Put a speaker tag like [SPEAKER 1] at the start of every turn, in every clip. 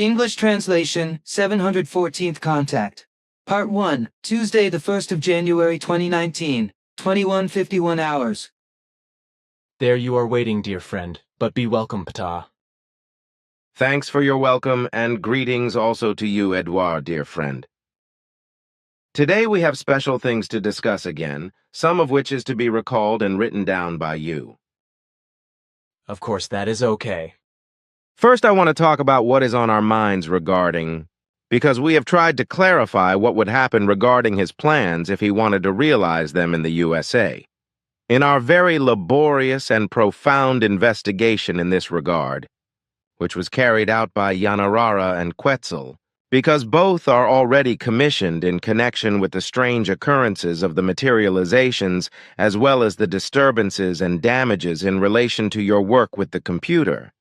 [SPEAKER 1] English translation, 714th contact. Part 1, Tuesday the 1st of January 2019, 21:51 hours.
[SPEAKER 2] There you are waiting, dear friend, but be welcome, Ptaah.
[SPEAKER 3] Thanks for your welcome, and greetings also to you, Edouard, dear friend. Today we have special things to discuss again, some of which is to be recalled and written down by you.
[SPEAKER 2] Of course, that is okay.
[SPEAKER 3] First, I want to talk about what is on our minds because we have tried to clarify what would happen regarding his plans if he wanted to realize them in the USA. In our very laborious and profound investigation in this regard, which was carried out by Yanarara and Quetzal, because both are already commissioned in connection with the strange occurrences of the materializations as well as the disturbances and damages in relation to your work with the computer,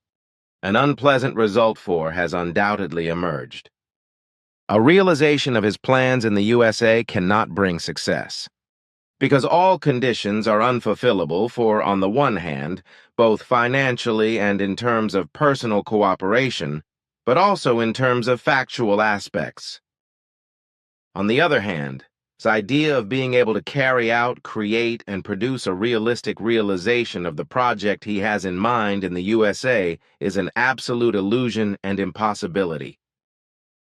[SPEAKER 3] an unpleasant result has undoubtedly emerged. A realization of his plans in the USA cannot bring success, because all conditions are unfulfillable for, on the one hand, both financially and in terms of personal cooperation, but also in terms of factual aspects. On the other hand, his idea of being able to carry out, create, and produce a realistic realization of the project he has in mind in the USA is an absolute illusion and impossibility.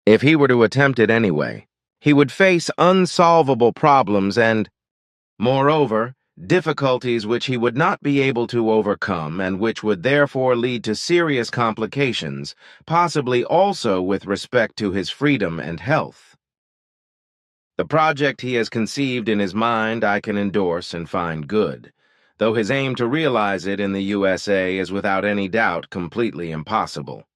[SPEAKER 3] If he were to attempt it anyway, he would face unsolvable problems and, moreover, difficulties which he would not be able to overcome and which would therefore lead to serious complications, possibly also with respect to his freedom and health. The project he has conceived in his mind I can endorse and find good, though his aim to realize it in the USA is without any doubt completely impossible.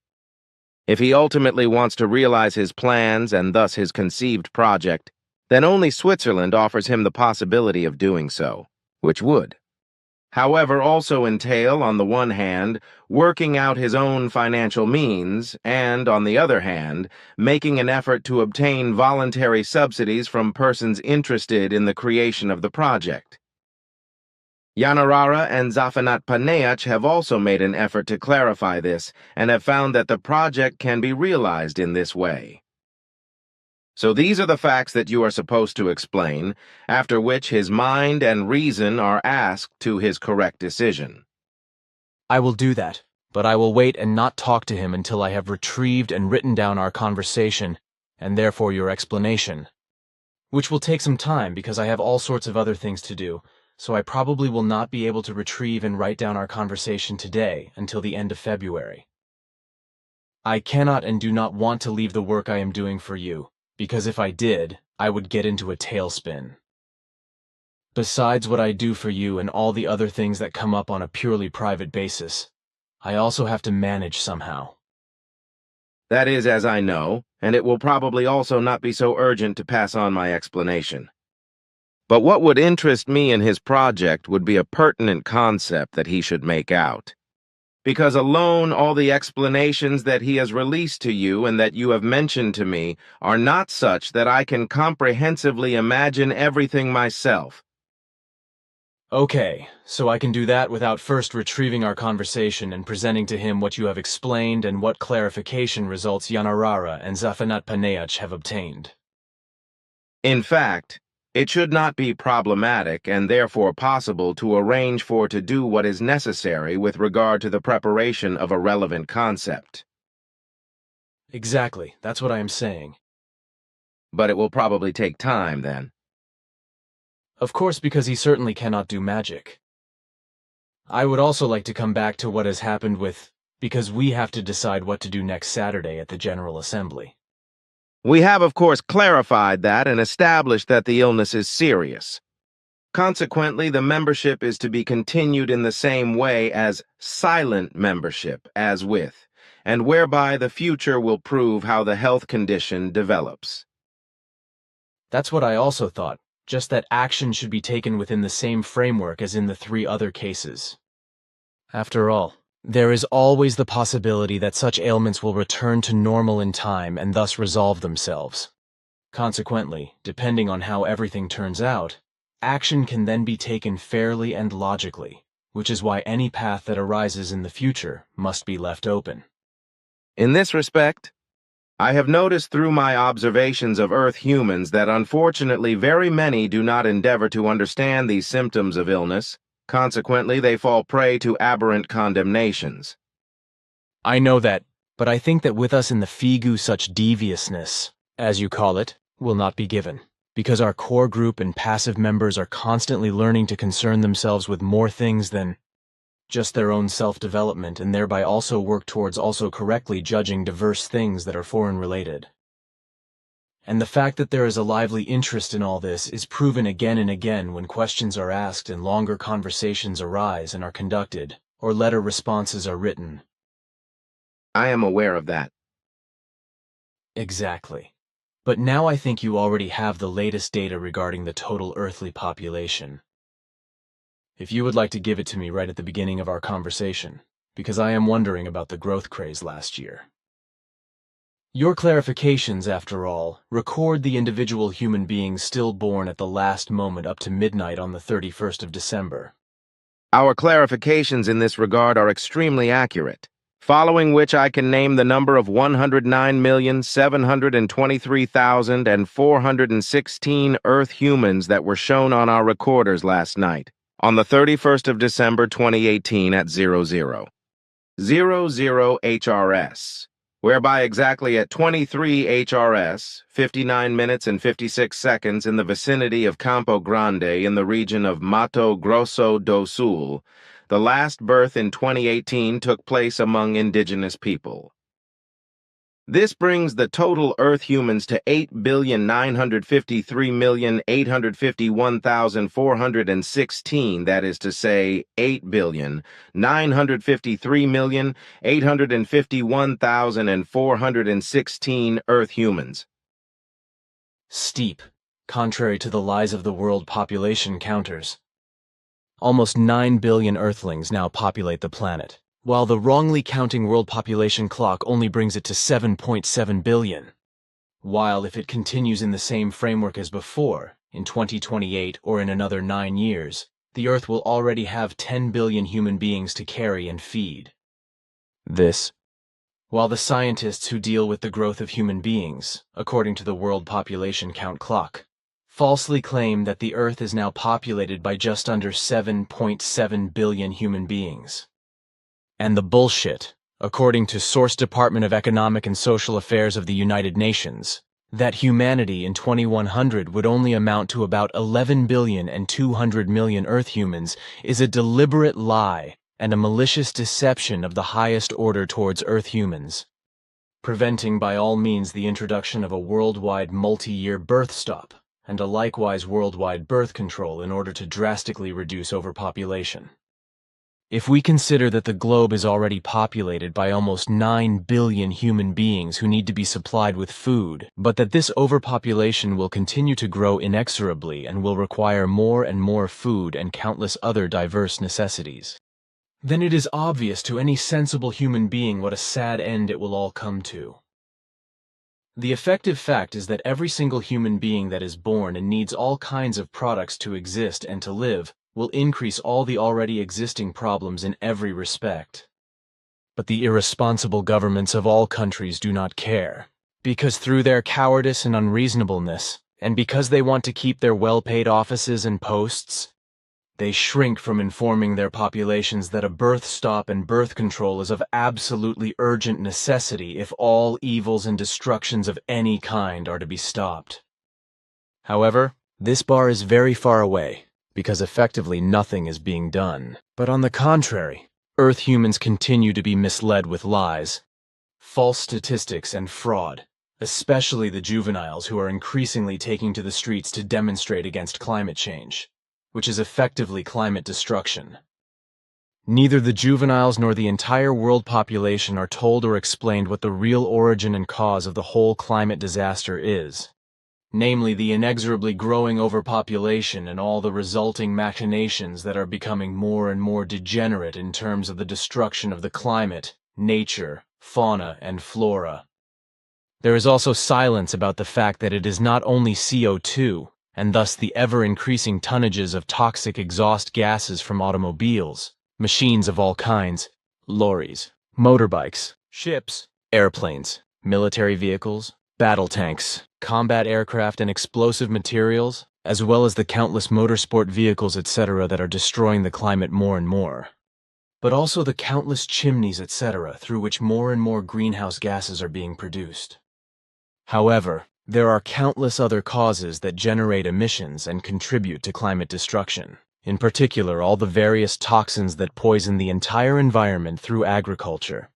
[SPEAKER 3] If he ultimately wants to realize his plans and thus his conceived project, then only Switzerland offers him the possibility of doing so, which would, however, also entail, on the one hand, working out his own financial means, and, on the other hand, making an effort to obtain voluntary subsidies from persons interested in the creation of the project. Yanarara and Ptaah have also made an effort to clarify this and have found that the project can be realized in this way. So these are the facts that you are supposed to explain, after which his mind and reason are asked to his correct decision.
[SPEAKER 2] I will do that, but I will wait and not talk to him until I have retrieved and written down our conversation, and therefore your explanation, which will take some time because I have all sorts of other things to do, so I probably will not be able to retrieve and write down our conversation today until the end of February. I cannot and do not want to leave the work I am doing for you, because if I did, I would get into a tailspin. Besides what I do for you and all the other things that come up on a purely private basis, I also have to manage somehow.
[SPEAKER 3] That is as I know, and it will probably also not be so urgent to pass on my explanation. But what would interest me in his project would be a pertinent concept that he should make out. Because alone all the explanations that he has released to you and that you have mentioned to me are not such that I can comprehensively imagine everything myself.
[SPEAKER 2] Okay, so I can do that without first retrieving our conversation and presenting to him what you have explained and what clarification results Yanarara and Ptaah have obtained.
[SPEAKER 3] In fact, it should not be problematic and therefore possible to arrange to do what is necessary with regard to the preparation of a relevant concept.
[SPEAKER 2] Exactly, that's what I am saying.
[SPEAKER 3] But it will probably take time, then.
[SPEAKER 2] Of course, because he certainly cannot do magic. I would also like to come back to what has happened because we have to decide what to do next Saturday at the General Assembly.
[SPEAKER 3] We have, of course, clarified that and established that the illness is serious. Consequently, the membership is to be continued in the same way as silent membership, and whereby the future will prove how the health condition develops.
[SPEAKER 2] That's what I also thought, just that action should be taken within the same framework as in the 3 other cases. After all, there is always the possibility that such ailments will return to normal in time and thus resolve themselves. Consequently, depending on how everything turns out, action can then be taken fairly and logically, which is why any path that arises in the future must be left open.
[SPEAKER 3] In this respect, I have noticed through my observations of Earth humans that unfortunately very many do not endeavor to understand these symptoms of illness. Consequently, they fall prey to aberrant condemnations.
[SPEAKER 2] I know that, but I think that with us in the Figu such deviousness, as you call it, will not be given, because our core group and passive members are constantly learning to concern themselves with more things than just their own self-development, and thereby also work towards also correctly judging diverse things that are foreign related. And the fact that there is a lively interest in all this is proven again and again when questions are asked and longer conversations arise and are conducted, or letter responses are written.
[SPEAKER 3] I am aware of that.
[SPEAKER 2] Exactly. But now I think you already have the latest data regarding the total earthly population. If you would like to give it to me right at the beginning of our conversation, because I am wondering about the growth craze last year. Your clarifications, after all, record the individual human beings still born at the last moment up to midnight on the 31st of December.
[SPEAKER 3] Our clarifications in this regard are extremely accurate, following which I can name the number of 109,723,416 Earth humans that were shown on our recorders last night, on the 31st of December 2018 at 00:00 HRS, whereby exactly at 23 HRS, 59 minutes and 56 seconds in the vicinity of Campo Grande in the region of Mato Grosso do Sul, the last birth in 2018 took place among indigenous people. This brings the total Earth humans to 8,953,851,416, that is to say, 8,953,851,416 Earth humans.
[SPEAKER 2] Steep, contrary to the lies of the world population counters. Almost 9 billion Earthlings now populate the planet, while the wrongly counting world population clock only brings it to 7.7 billion. While if it continues in the same framework as before, in 2028 or in another 9 years, the Earth will already have 10 billion human beings to carry and feed. This, while the scientists who deal with the growth of human beings, according to the world population count clock, falsely claim that the Earth is now populated by just under 7.7 billion human beings. And the bullshit, according to Source Department of Economic and Social Affairs of the United Nations, that humanity in 2100 would only amount to about 11 billion and 200 million Earth humans is a deliberate lie and a malicious deception of the highest order towards Earth humans, preventing by all means the introduction of a worldwide multi-year birth stop and a likewise worldwide birth control in order to drastically reduce overpopulation. If we consider that the globe is already populated by almost 9 billion human beings who need to be supplied with food, but that this overpopulation will continue to grow inexorably and will require more and more food and countless other diverse necessities, then it is obvious to any sensible human being what a sad end it will all come to. The effective fact is that every single human being that is born and needs all kinds of products to exist and to live will increase all the already existing problems in every respect. But the irresponsible governments of all countries do not care, because through their cowardice and unreasonableness, and because they want to keep their well-paid offices and posts, they shrink from informing their populations that a birth stop and birth control is of absolutely urgent necessity if all evils and destructions of any kind are to be stopped. However, this bar is very far away, because effectively nothing is being done. But on the contrary, Earth humans continue to be misled with lies, false statistics, and fraud, especially the juveniles who are increasingly taking to the streets to demonstrate against climate change, which is effectively climate destruction. Neither the juveniles nor the entire world population are told or explained what the real origin and cause of the whole climate disaster is, namely the inexorably growing overpopulation and all the resulting machinations that are becoming more and more degenerate in terms of the destruction of the climate, nature, fauna, and flora. There is also silence about the fact that it is not only CO2, and thus the ever-increasing tonnages of toxic exhaust gases from automobiles, machines of all kinds, lorries, motorbikes, ships, airplanes, military vehicles, battle tanks, combat aircraft, and explosive materials, as well as the countless motorsport vehicles, etc., that are destroying the climate more and more. But also the countless chimneys, etc., through which more and more greenhouse gases are being produced. However, there are countless other causes that generate emissions and contribute to climate destruction. In particular, all the various toxins that poison the entire environment through agriculture,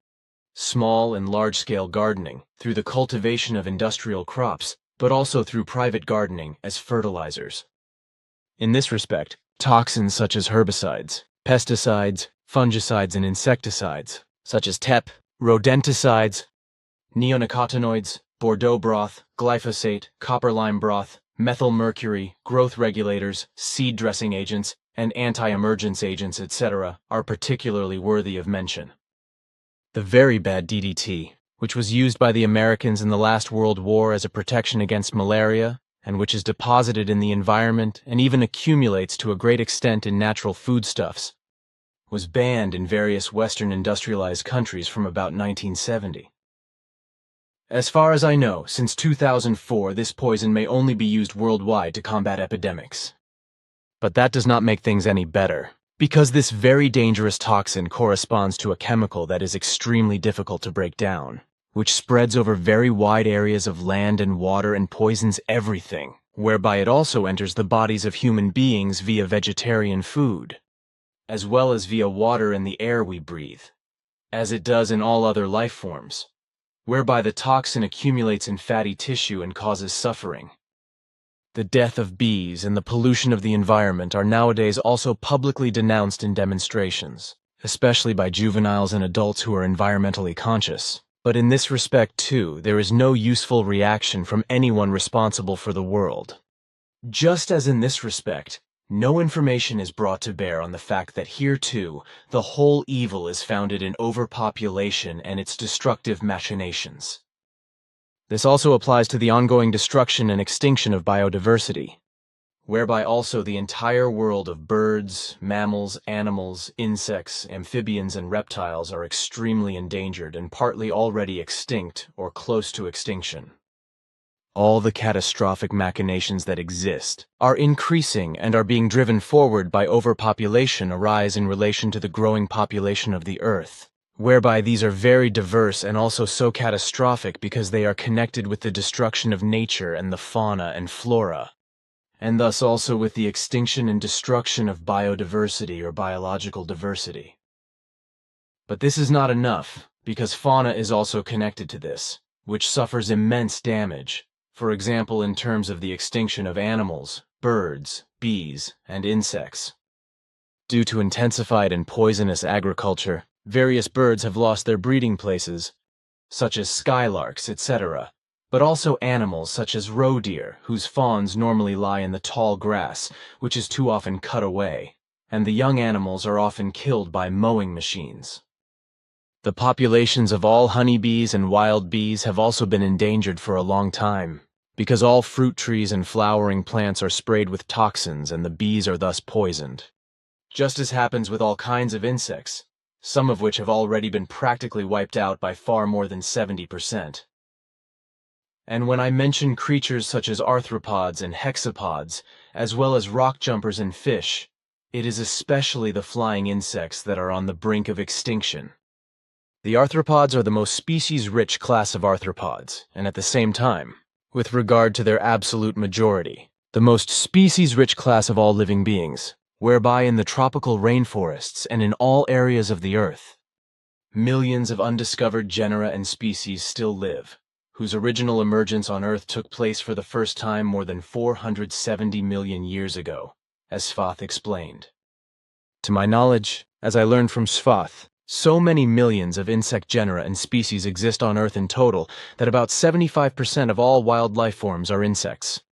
[SPEAKER 2] small and large-scale gardening, through the cultivation of industrial crops, but also through private gardening as fertilizers. In this respect, toxins such as herbicides, pesticides, fungicides, and insecticides, such as TEP, rodenticides, neonicotinoids, Bordeaux broth, glyphosate, copper lime broth, methyl mercury, growth regulators, seed dressing agents, and anti-emergence agents, etc., are particularly worthy of mention. The very bad DDT, which was used by the Americans in the last World War as a protection against malaria, and which is deposited in the environment and even accumulates to a great extent in natural foodstuffs, was banned in various Western industrialized countries from about 1970. As far as I know, since 2004, this poison may only be used worldwide to combat epidemics. But that does not make things any better, because this very dangerous toxin corresponds to a chemical that is extremely difficult to break down, which spreads over very wide areas of land and water and poisons everything, whereby it also enters the bodies of human beings via vegetarian food, as well as via water and the air we breathe, as it does in all other life forms, whereby the toxin accumulates in fatty tissue and causes suffering. The death of bees and the pollution of the environment are nowadays also publicly denounced in demonstrations, especially by juveniles and adults who are environmentally conscious. But in this respect, too, there is no useful reaction from anyone responsible for the world. Just as in this respect, no information is brought to bear on the fact that here, too, the whole evil is founded in overpopulation and its destructive machinations. This also applies to the ongoing destruction and extinction of biodiversity, whereby also the entire world of birds, mammals, animals, insects, amphibians, and reptiles are extremely endangered and partly already extinct or close to extinction. All the catastrophic machinations that exist are increasing and are being driven forward by overpopulation arise in relation to the growing population of the Earth, whereby these are very diverse and also so catastrophic because they are connected with the destruction of nature and the fauna and flora, and thus also with the extinction and destruction of biodiversity or biological diversity. But this is not enough, because fauna is also connected to this, which suffers immense damage. For example, in terms of the extinction of animals, birds, bees, and insects. Due to intensified and poisonous agriculture, various birds have lost their breeding places, such as skylarks, etc., but also animals such as roe deer, whose fawns normally lie in the tall grass, which is too often cut away, and the young animals are often killed by mowing machines. The populations of all honeybees and wild bees have also been endangered for a long time, because all fruit trees and flowering plants are sprayed with toxins and the bees are thus poisoned. Just as happens with all kinds of insects, some of which have already been practically wiped out by far more than 70%. And when I mention creatures such as arthropods and hexapods, as well as rock jumpers and fish, it is especially the flying insects that are on the brink of extinction. The arthropods are the most species-rich class of arthropods, and at the same time, with regard to their absolute majority, the most species-rich class of all living beings, whereby in the tropical rainforests and in all areas of the earth, millions of undiscovered genera and species still live, whose original emergence on Earth took place for the first time more than 470 million years ago, as Sfath explained. To my knowledge, as I learned from Sfath, so many millions of insect genera and species exist on Earth in total that about 75% of all wild life forms are insects.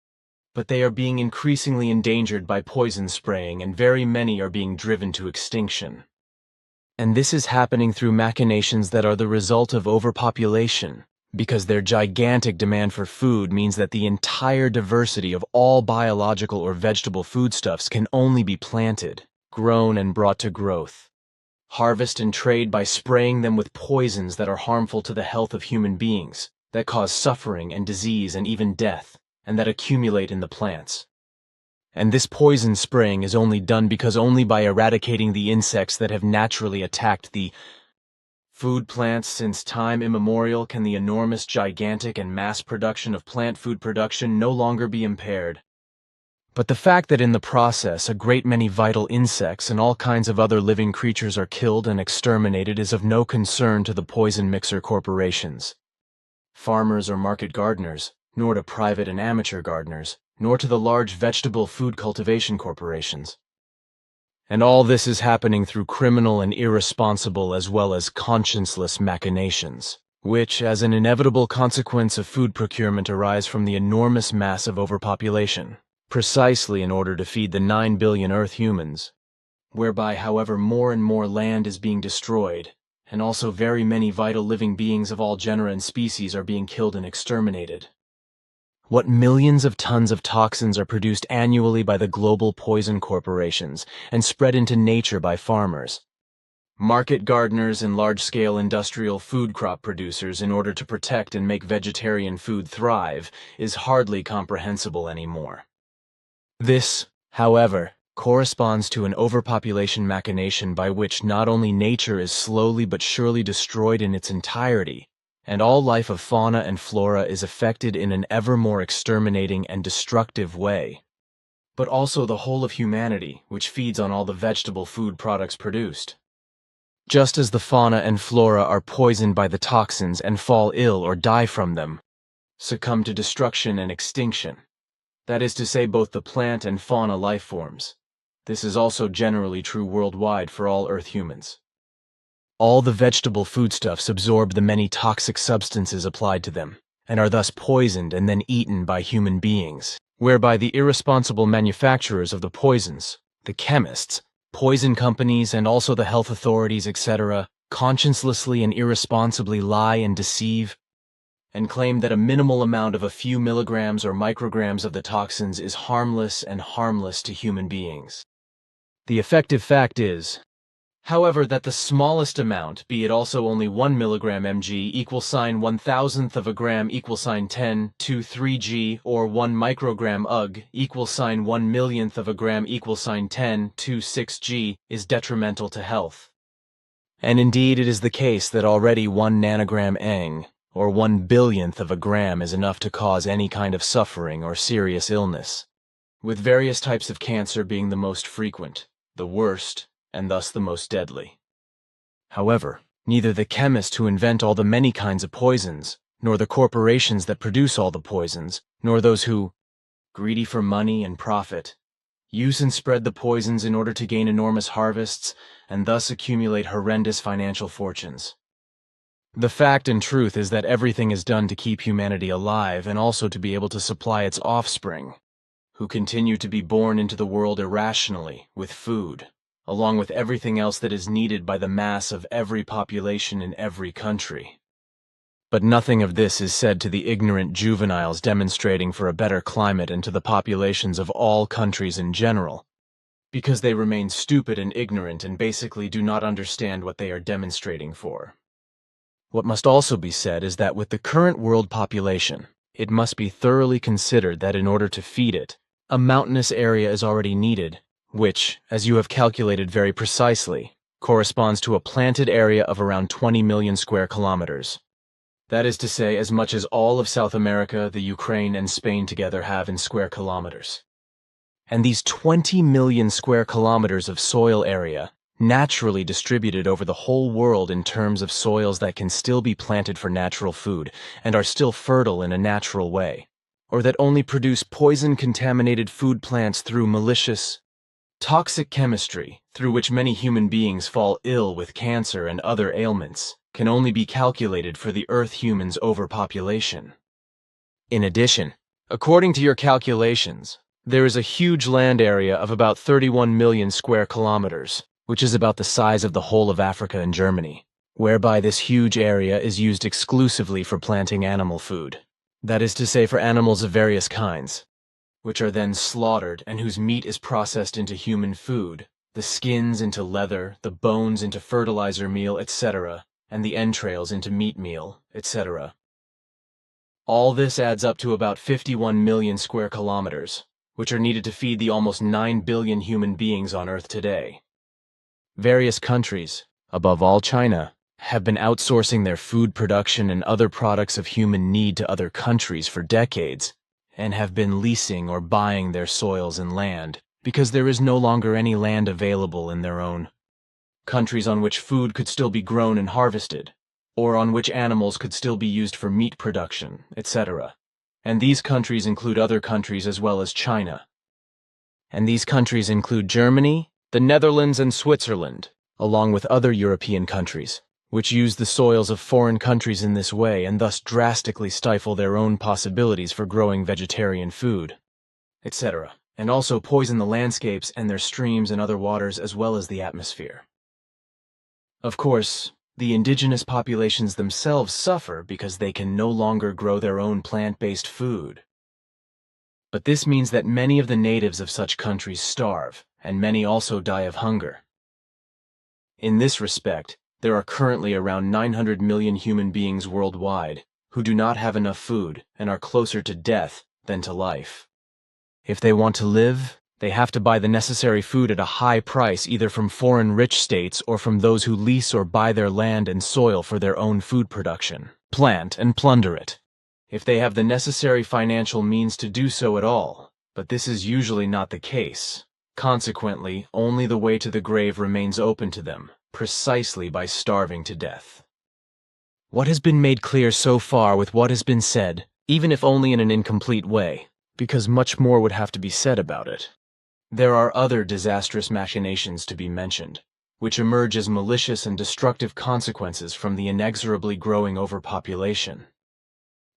[SPEAKER 2] But they are being increasingly endangered by poison spraying, and very many are being driven to extinction. And this is happening through machinations that are the result of overpopulation, because their gigantic demand for food means that the entire diversity of all biological or vegetable foodstuffs can only be planted, grown, and brought to growth. Harvest and trade by spraying them with poisons that are harmful to the health of human beings, that cause suffering and disease and even death, and that accumulate in the plants. And this poison spraying is only done because only by eradicating the insects that have naturally attacked the food plants since time immemorial can the enormous, gigantic, and mass production of plant food production no longer be impaired. But the fact that in the process a great many vital insects and all kinds of other living creatures are killed and exterminated is of no concern to the poison mixer corporations, farmers or market gardeners, nor to private and amateur gardeners, nor to the large vegetable food cultivation corporations. And all this is happening through criminal and irresponsible as well as conscienceless machinations, which, as an inevitable consequence of food procurement, arise from the enormous mass of overpopulation, precisely in order to feed the 9 billion Earth humans, whereby, however, more and more land is being destroyed, and also very many vital living beings of all genera and species are being killed and exterminated. What millions of tons of toxins are produced annually by the global poison corporations and spread into nature by farmers, market gardeners, and large-scale industrial food crop producers in order to protect and make vegetarian food thrive is hardly comprehensible anymore. This, however, corresponds to an overpopulation machination by which not only nature is slowly but surely destroyed in its entirety, and all life of fauna and flora is affected in an ever more exterminating and destructive way, but also the whole of humanity, which feeds on all the vegetable food products produced. Just as the fauna and flora are poisoned by the toxins and fall ill or die from them, succumb to destruction and extinction. That is to say, both the plant and fauna life forms. This is also generally true worldwide for all Earth humans. All the vegetable foodstuffs absorb the many toxic substances applied to them, and are thus poisoned and then eaten by human beings, whereby the irresponsible manufacturers of the poisons, the chemists, poison companies, and also the health authorities, etc., consciencelessly and irresponsibly lie and deceive, and claim that a minimal amount of a few milligrams or micrograms of the toxins is harmless to human beings. The effective fact is, however, that the smallest amount, be it also only 1 milligram mg equals sign 1,000th of a gram equals sign 10 to 3g, or 1 microgram ug equals sign 1 millionth of a gram equals sign 10 to 6g, is detrimental to health. And indeed it is the case that already 1 nanogram eng, or 1 billionth of a gram, is enough to cause any kind of suffering or serious illness, with various types of cancer being the most frequent, the worst, and thus the most deadly. However, neither the chemists who invent all the many kinds of poisons, nor the corporations that produce all the poisons, nor those who, greedy for money and profit, use and spread the poisons in order to gain enormous harvests and thus accumulate horrendous financial fortunes. The fact and truth is that everything is done to keep humanity alive and also to be able to supply its offspring, who continue to be born into the world irrationally, with food, along with everything else that is needed by the mass of every population in every country. But nothing of this is said to the ignorant juveniles demonstrating for a better climate and to the populations of all countries in general, because they remain stupid and ignorant and basically do not understand what they are demonstrating for. What must also be said is that with the current world population, it must be thoroughly considered that in order to feed it, a mountainous area is already needed, which, as you have calculated very precisely, corresponds to a planted area of around 20 million square kilometers. That is to say, as much as all of South America, the Ukraine, and Spain together have in square kilometers. And these 20 million square kilometers of soil area, naturally distributed over the whole world in terms of soils that can still be planted for natural food and are still fertile in a natural way, or that only produce poison-contaminated food plants through malicious, toxic chemistry, through which many human beings fall ill with cancer and other ailments, can only be calculated for the Earth humans' overpopulation. In addition, according to your calculations, there is a huge land area of about 31 million square kilometers, which is about the size of the whole of Africa and Germany, whereby this huge area is used exclusively for planting animal food. That is to say, for animals of various kinds, which are then slaughtered and whose meat is processed into human food, the skins into leather, the bones into fertilizer meal, etc., and the entrails into meat meal, etc. All this adds up to about 51 million square kilometers, which are needed to feed the almost 9 billion human beings on Earth today. Various countries, above all China, have been outsourcing their food production and other products of human need to other countries for decades, and have been leasing or buying their soils and land because there is no longer any land available in their own countries on which food could still be grown and harvested, or on which animals could still be used for meat production, etc. And these countries include other countries as well as China. And these countries include Germany, the Netherlands, and Switzerland, along with other European countries, which use the soils of foreign countries in this way and thus drastically stifle their own possibilities for growing vegetarian food, etc., and also poison the landscapes and their streams and other waters as well as the atmosphere. Of course, the indigenous populations themselves suffer because they can no longer grow their own plant-based food. But this means that many of the natives of such countries starve, and many also die of hunger. In this respect, there are currently around 900 million human beings worldwide who do not have enough food and are closer to death than to life. If they want to live, they have to buy the necessary food at a high price either from foreign rich states or from those who lease or buy their land and soil for their own food production, plant and plunder it, if they have the necessary financial means to do so at all, but this is usually not the case. Consequently, only the way to the grave remains open to them, precisely by starving to death. What has been made clear so far with what has been said, even if only in an incomplete way, because much more would have to be said about it. There are other disastrous machinations to be mentioned, which emerge as malicious and destructive consequences from the inexorably growing overpopulation.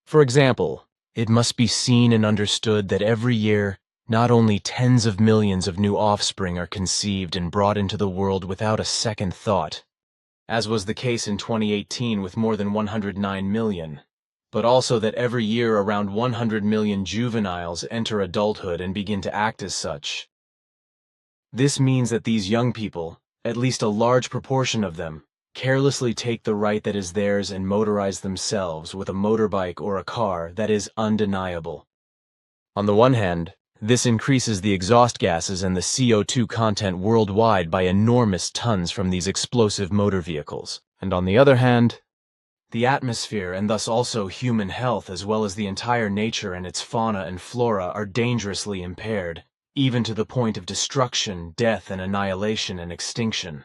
[SPEAKER 2] For example, it must be seen and understood that every year, not only tens of millions of new offspring are conceived and brought into the world without a second thought, as was the case in 2018 with more than 109 million, but also that every year around 100 million juveniles enter adulthood and begin to act as such. This means that these young people, at least a large proportion of them, carelessly take the right that is theirs and motorize themselves with a motorbike or a car that is undeniable. On the one hand, this increases the exhaust gases and the CO2 content worldwide by enormous tons from these explosive motor vehicles, and on the other hand, the atmosphere and thus also human health as well as the entire nature and its fauna and flora are dangerously impaired, even to the point of destruction, death, and annihilation and extinction.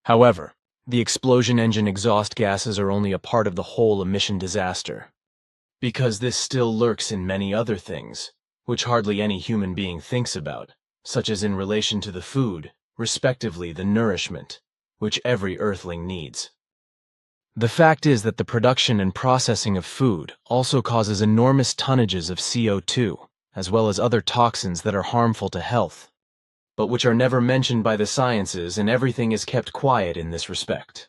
[SPEAKER 2] However, the explosion engine exhaust gases are only a part of the whole emission disaster, because this still lurks in many other things, which hardly any human being thinks about, such as in relation to the food, respectively the nourishment, which every earthling needs. The fact is that the production and processing of food also causes enormous tonnages of CO2, as well as other toxins that are harmful to health, but which are never mentioned by the sciences, and everything is kept quiet in this respect.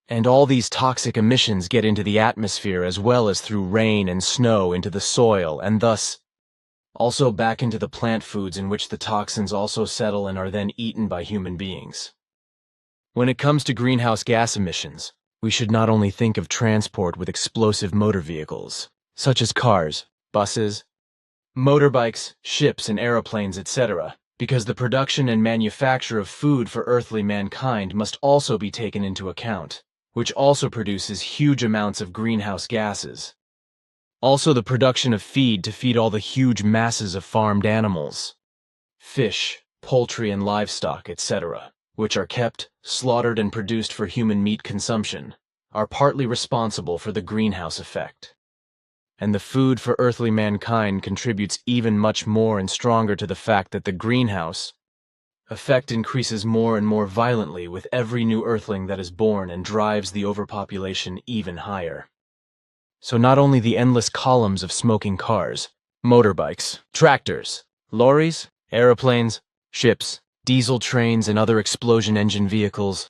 [SPEAKER 2] And all these toxic emissions get into the atmosphere as well as through rain and snow into the soil, and thus also back into the plant foods in which the toxins also settle and are then eaten by human beings. When it comes to greenhouse gas emissions, we should not only think of transport with explosive motor vehicles, such as cars, buses, motorbikes, ships, and aeroplanes, etc., because the production and manufacture of food for earthly mankind must also be taken into account, which also produces huge amounts of greenhouse gases. Also the production of feed to feed all the huge masses of farmed animals, fish, poultry, and livestock, etc., which are kept, slaughtered, and produced for human meat consumption, are partly responsible for the greenhouse effect. And the food for earthly mankind contributes even much more and stronger to the fact that the greenhouse effect increases more and more violently with every new earthling that is born and drives the overpopulation even higher. So not only the endless columns of smoking cars, motorbikes, tractors, lorries, aeroplanes, ships, diesel trains, and other explosion engine vehicles,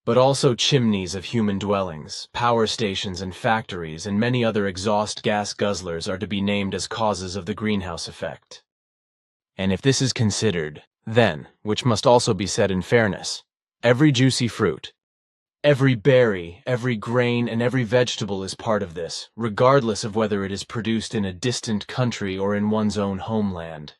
[SPEAKER 2] but also chimneys of human dwellings, power stations and factories, and many other exhaust gas guzzlers are to be named as causes of the greenhouse effect. And if this is considered, then, which must also be said in fairness, every juicy fruit, Every berry, every grain, and every vegetable is part of this, regardless of whether it is produced in a distant country or in one's own homeland.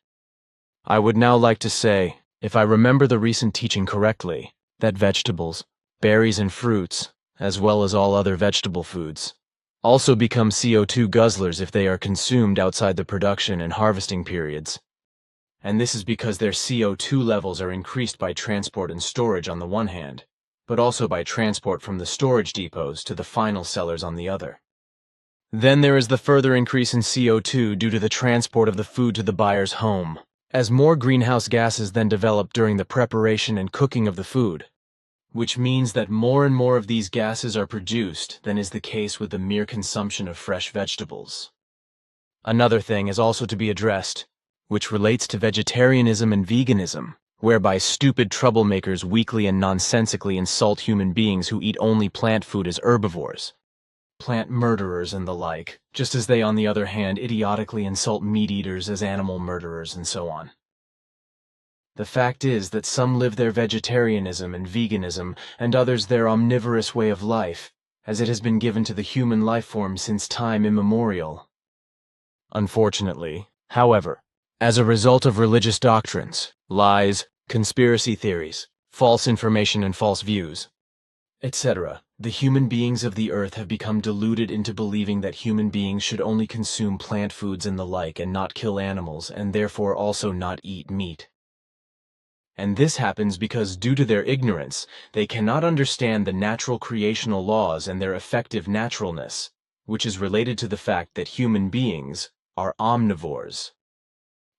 [SPEAKER 2] I would now like to say, if I remember the recent teaching correctly, that vegetables, berries and fruits, as well as all other vegetable foods, also become CO2 guzzlers if they are consumed outside the production and harvesting periods. And this is because their CO2 levels are increased by transport and storage on the one hand, but also by transport from the storage depots to the final sellers on the other. Then there is the further increase in CO2 due to the transport of the food to the buyer's home, as more greenhouse gases then develop during the preparation and cooking of the food, which means that more and more of these gases are produced than is the case with the mere consumption of fresh vegetables. Another thing is also to be addressed, which relates to vegetarianism and veganism, whereby stupid troublemakers weakly and nonsensically insult human beings who eat only plant food as herbivores, plant murderers and the like, just as they on the other hand idiotically insult meat eaters as animal murderers and so on. The fact is that some live their vegetarianism and veganism and others their omnivorous way of life, as it has been given to the human life form since time immemorial. Unfortunately, however, as a result of religious doctrines, lies, conspiracy theories, false information and false views, etc., the human beings of the earth have become deluded into believing that human beings should only consume plant foods and the like and not kill animals and therefore also not eat meat. And this happens because due to their ignorance, they cannot understand the natural creational laws and their effective naturalness, which is related to the fact that human beings are omnivores.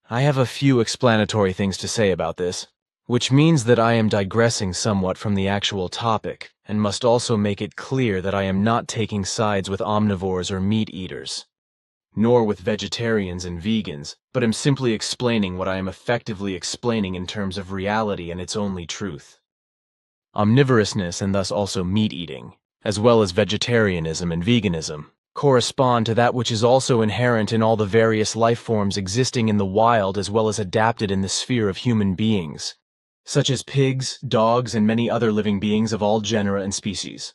[SPEAKER 2] I have a few explanatory things to say about this, which means that I am digressing somewhat from the actual topic, and must also make it clear that I am not taking sides with omnivores or meat eaters, nor with vegetarians and vegans, but am simply explaining what I am effectively explaining in terms of reality and its only truth. Omnivorousness and thus also meat eating, as well as vegetarianism and veganism, correspond to that which is also inherent in all the various life forms existing in the wild as well as adapted in the sphere of human beings, such as pigs, dogs, and many other living beings of all genera and species.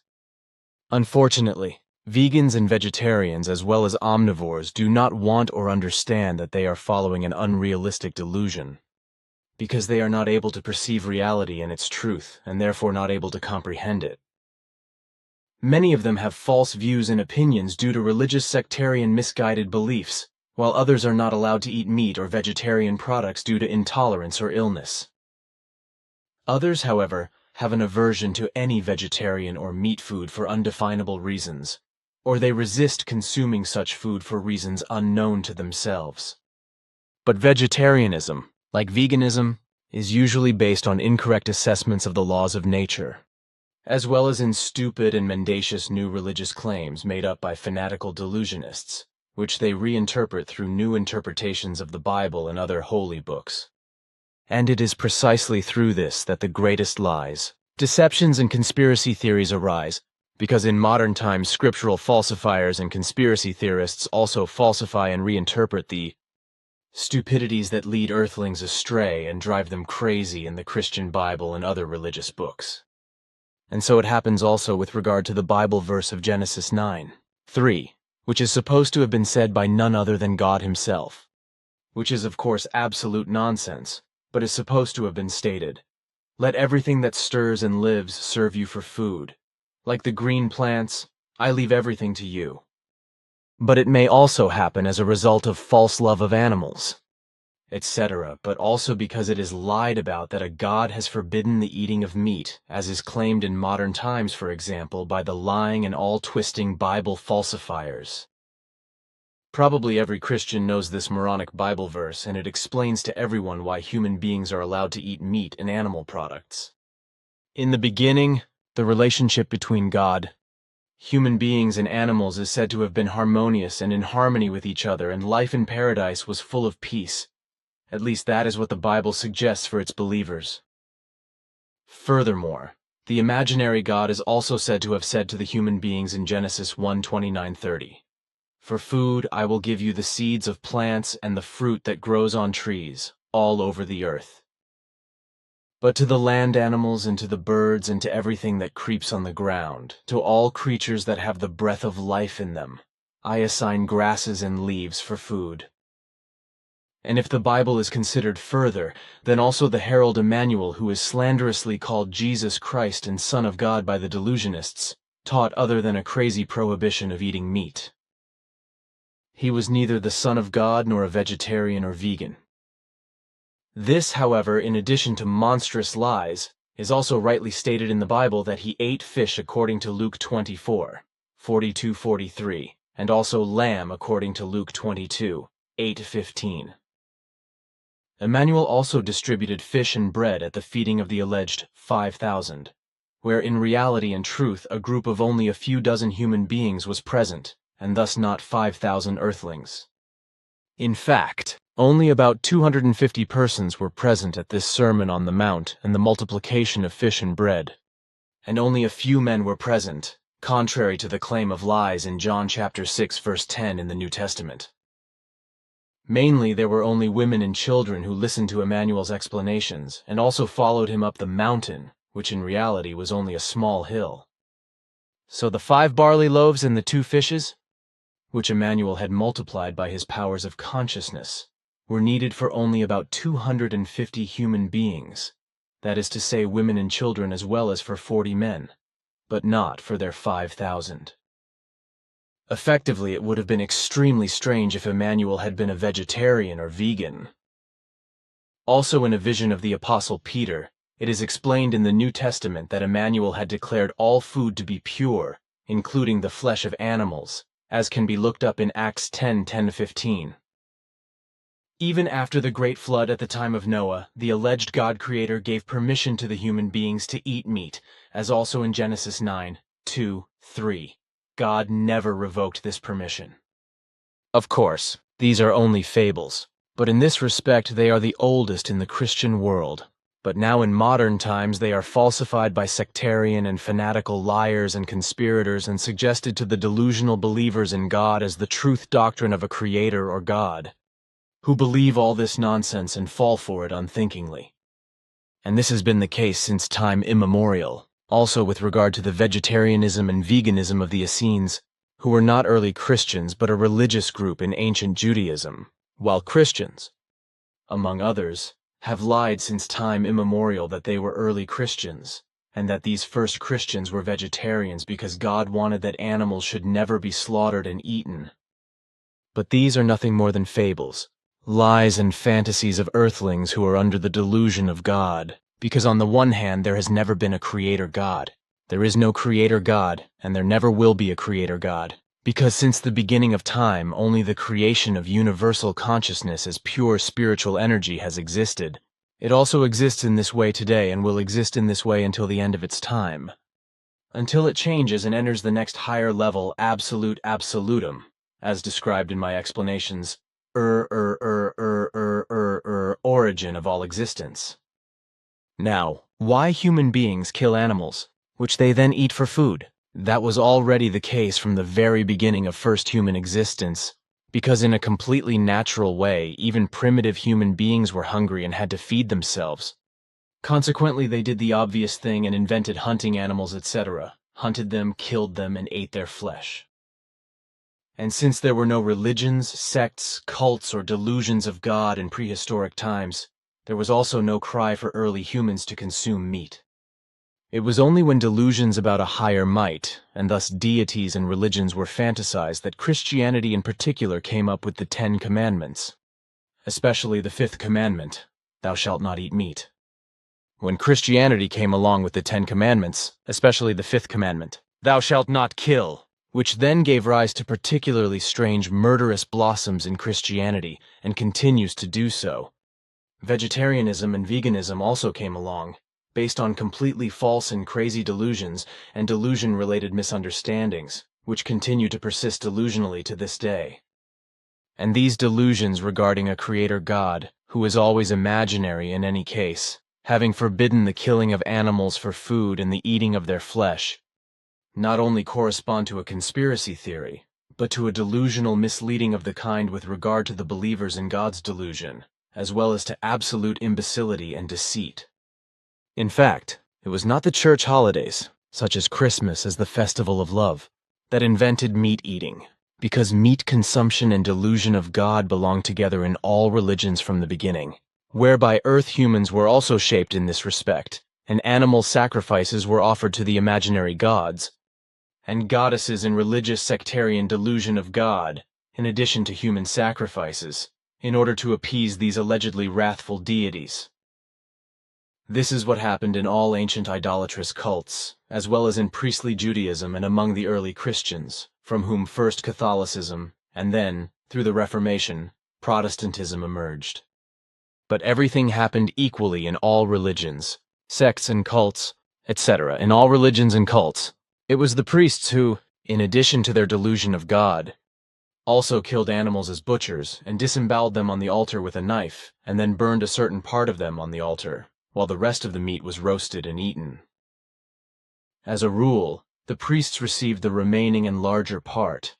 [SPEAKER 2] Unfortunately, vegans and vegetarians as well as omnivores do not want or understand that they are following an unrealistic delusion, because they are not able to perceive reality and its truth, and therefore not able to comprehend it. Many of them have false views and opinions due to religious sectarian misguided beliefs, while others are not allowed to eat meat or vegetarian products due to intolerance or illness. Others, however, have an aversion to any vegetarian or meat food for undefinable reasons, or they resist consuming such food for reasons unknown to themselves. But vegetarianism, like veganism, is usually based on incorrect assessments of the laws of nature, as well as in stupid and mendacious new religious claims made up by fanatical delusionists, which they reinterpret through new interpretations of the Bible and other holy books. And it is precisely through this that the greatest lies, deceptions, and conspiracy theories arise, because in modern times scriptural falsifiers and conspiracy theorists also falsify and reinterpret the stupidities that lead earthlings astray and drive them crazy in the Christian Bible and other religious books. And so it happens also with regard to the Bible verse of Genesis 9:3, which is supposed to have been said by none other than God himself, which is of course absolute nonsense, but is supposed to have been stated, "Let everything that stirs and lives serve you for food. Like the green plants, I leave everything to you." But it may also happen as a result of false love of animals, etc., but also because it is lied about that a God has forbidden the eating of meat, as is claimed in modern times, for example, by the lying and all-twisting Bible falsifiers. Probably every Christian knows this moronic Bible verse, and it explains to everyone why human beings are allowed to eat meat and animal products. In the beginning, the relationship between God, human beings, and animals is said to have been harmonious and in harmony with each other, and life in paradise was full of peace. At least that is what the Bible suggests for its believers. Furthermore, the imaginary God is also said to have said to the human beings in Genesis 1:29-30, "For food I will give you the seeds of plants and the fruit that grows on trees, all over the earth." but to the land animals and to the birds and to everything that creeps on the ground, to all creatures that have the breath of life in them, I assign grasses and leaves for food. And if the Bible is considered further, then also the herald Emmanuel, who is slanderously called Jesus Christ and Son of God by the delusionists, taught other than a crazy prohibition of eating meat. He was neither the Son of God nor a vegetarian or vegan. This, however, in addition to monstrous lies, is also rightly stated in the Bible that he ate fish according to Luke 24:42-43, and also lamb according to Luke 22:8-15. Emmanuel also distributed fish and bread at the feeding of the alleged 5,000, where in reality and truth a group of only a few dozen human beings was present, and thus not 5,000 earthlings. In fact, only about 250 persons were present at this Sermon on the Mount and the multiplication of fish and bread, and only a few men were present, contrary to the claim of lies in John chapter 6 verse 10 in the New Testament. Mainly there were only women and children who listened to Emmanuel's explanations and also followed him up the mountain, which in reality was only a small hill. So the 5 barley loaves and the 2 fishes, which Emmanuel had multiplied by his powers of consciousness, were needed for only about 250 human beings, that is to say women and children as well as for 40 men, but not for their 5,000. Effectively, it would have been extremely strange if Emmanuel had been a vegetarian or vegan. Also in a vision of the Apostle Peter, it is explained in the New Testament that Emmanuel had declared all food to be pure, including the flesh of animals, as can be looked up in Acts 10:10-15. Even after the great flood at the time of Noah, the alleged God Creator gave permission to the human beings to eat meat, as also in Genesis 9:2-3. God never revoked this permission. Of course, these are only fables, but in this respect they are the oldest in the Christian world. But now in modern times they are falsified by sectarian and fanatical liars and conspirators and suggested to the delusional believers in God as the truth doctrine of a creator or God, who believe all this nonsense and fall for it unthinkingly. And this has been the case since time immemorial, also with regard to the vegetarianism and veganism of the Essenes, who were not early Christians but a religious group in ancient Judaism, while Christians, among others, have lied since time immemorial that they were early Christians, and that these first Christians were vegetarians because God wanted that animals should never be slaughtered and eaten. But these are nothing more than fables, lies and fantasies of earthlings who are under the delusion of God, because on the one hand there has never been a creator God. There is no creator God, and there never will be a creator God, because since the beginning of time only the creation of universal consciousness as pure spiritual energy has existed. It also exists in this way today and will exist in this way until the end of its time, until it changes and enters the next higher level absolute absolutum, as described in my explanations, origin of all existence. Now, why human beings kill animals, which they then eat for food? That was already the case from the very beginning of first human existence, because in a completely natural way, even primitive human beings were hungry and had to feed themselves. Consequently, they did the obvious thing and invented hunting animals, etc., hunted them, killed them, and ate their flesh. And since there were no religions, sects, cults, or delusions of God in prehistoric times, there was also no cry for early humans to consume meat. It was only when delusions about a higher might, and thus deities and religions were fantasized that Christianity in particular came up with the 10 Commandments, especially the 5th commandment, thou shalt not eat meat. When Christianity came along with the 10 Commandments, especially the 5th commandment, thou shalt not kill, which then gave rise to particularly strange murderous blossoms in Christianity, and continues to do so. Vegetarianism and veganism also came along, based on completely false and crazy delusions and delusion-related misunderstandings, which continue to persist delusionally to this day. And these delusions regarding a creator God, who is always imaginary in any case, having forbidden the killing of animals for food and the eating of their flesh, not only correspond to a conspiracy theory, but to a delusional misleading of the kind with regard to the believers in God's delusion, as well as to absolute imbecility and deceit. In fact, it was not the church holidays, such as Christmas as the festival of love, that invented meat eating, because meat consumption and delusion of God belong together in all religions from the beginning, whereby earth humans were also shaped in this respect, and animal sacrifices were offered to the imaginary gods, and goddesses in religious sectarian delusion of God, in addition to human sacrifices, in order to appease these allegedly wrathful deities. This is what happened in all ancient idolatrous cults, as well as in priestly Judaism and among the early Christians, from whom first Catholicism, and then, through the Reformation, Protestantism emerged. But everything happened equally in all religions, sects and cults, etc. In all religions and cults, it was the priests who, in addition to their delusion of God, also killed animals as butchers and disemboweled them on the altar with a knife, and then burned a certain part of them on the altar, while the rest of the meat was roasted and eaten. As a rule, the priests received the remaining and larger part,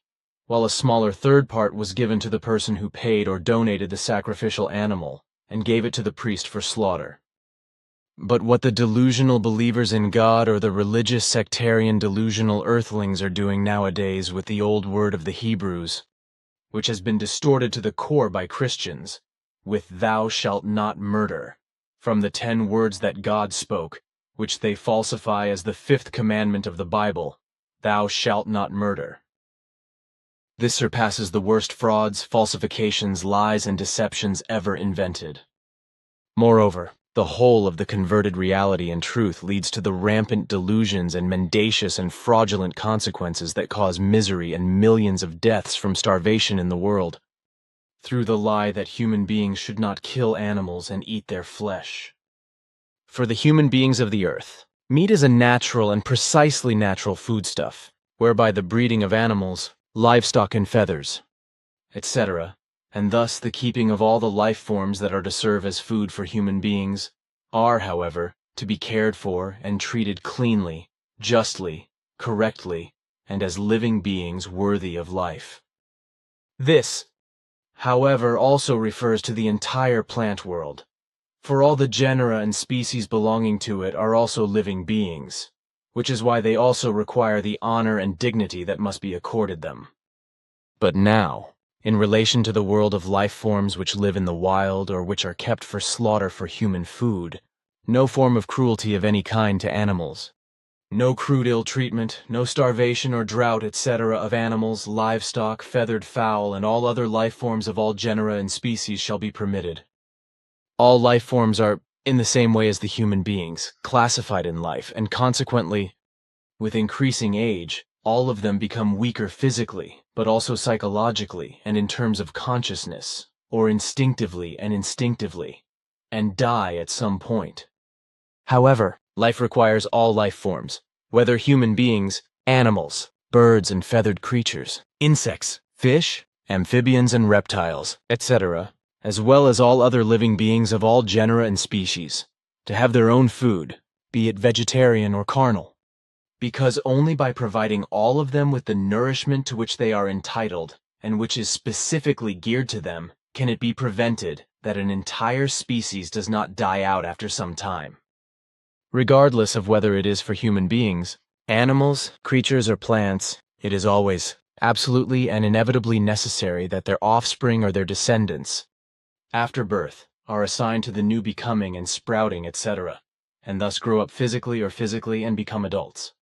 [SPEAKER 2] while a smaller third part was given to the person who paid or donated the sacrificial animal and gave it to the priest for slaughter. But what the delusional believers in God or the religious sectarian delusional earthlings are doing nowadays with the old word of the Hebrews, which has been distorted to the core by Christians, with "thou shalt not murder," from the 10 words that God spoke, which they falsify as the 5th commandment of the Bible, "Thou shalt not murder." This surpasses the worst frauds, falsifications, lies, and deceptions ever invented. Moreover, the whole of the converted reality and truth leads to the rampant delusions and mendacious and fraudulent consequences that cause misery and millions of deaths from starvation in the world, through the lie that human beings should not kill animals and eat their flesh. For the human beings of the earth, meat is a natural and precisely natural foodstuff, whereby the breeding of animals, livestock and feathers, etc., and thus the keeping of all the life forms that are to serve as food for human beings, are, however, to be cared for and treated cleanly, justly, correctly, and as living beings worthy of life. This, however, also refers to the entire plant world, for all the genera and species belonging to it are also living beings, which is why they also require the honor and dignity that must be accorded them. But now, in relation to the world of life forms which live in the wild or which are kept for slaughter for human food, no form of cruelty of any kind to animals, no crude ill treatment, no starvation or drought, etc. of animals, livestock, feathered fowl, and all other life forms of all genera and species shall be permitted. All life forms are, in the same way as the human beings, classified in life, and consequently, with increasing age, all of them become weaker physically, but also psychologically and in terms of consciousness, or instinctively, and die at some point. However, life requires all life forms, whether human beings, animals, birds and feathered creatures, insects, fish, amphibians and reptiles, etc., as well as all other living beings of all genera and species, to have their own food, be it vegetarian or carnal. Because only by providing all of them with the nourishment to which they are entitled, and which is specifically geared to them, can it be prevented that an entire species does not die out after some time. Regardless of whether it is for human beings, animals, creatures, or plants, it is always, absolutely and inevitably necessary that their offspring or their descendants, after birth, are assigned to the new becoming and sprouting, etc., and thus grow up physically and become adults.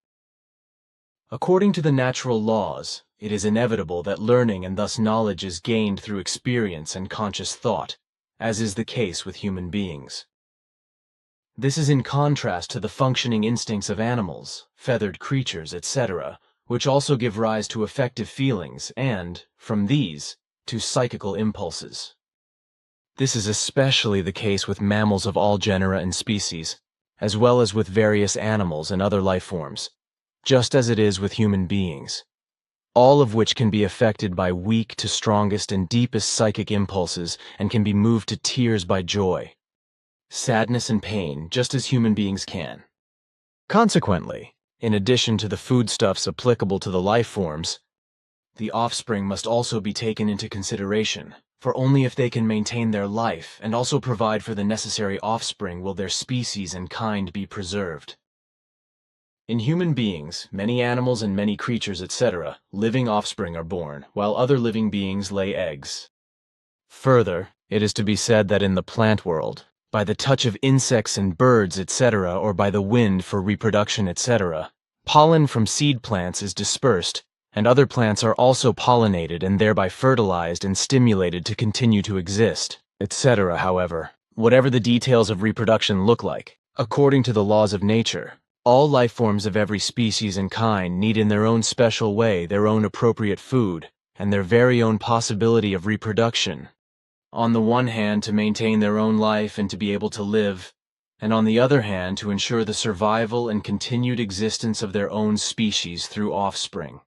[SPEAKER 2] According to the natural laws, it is inevitable that learning and thus knowledge is gained through experience and conscious thought, as is the case with human beings. This is in contrast to the functioning instincts of animals, feathered creatures, etc., which also give rise to affective feelings and, from these, to psychical impulses. This is especially the case with mammals of all genera and species, as well as with various animals and other life forms, just as it is with human beings, all of which can be affected by weak to strongest and deepest psychic impulses and can be moved to tears by joy, sadness and pain, just as human beings can. Consequently, in addition to the foodstuffs applicable to the life forms, the offspring must also be taken into consideration, for only if they can maintain their life and also provide for the necessary offspring will their species and kind be preserved. In human beings, many animals and many creatures, etc., living offspring are born, while other living beings lay eggs. Further, it is to be said that in the plant world, by the touch of insects and birds, etc., or by the wind for reproduction, etc., pollen from seed plants is dispersed, and other plants are also pollinated and thereby fertilized and stimulated to continue to exist, etc. However, whatever the details of reproduction look like, according to the laws of nature, all life forms of every species and kind need in their own special way their own appropriate food and their very own possibility of reproduction. On the one hand, to maintain their own life and to be able to live, and on the other hand, to ensure the survival and continued existence of their own species through offspring.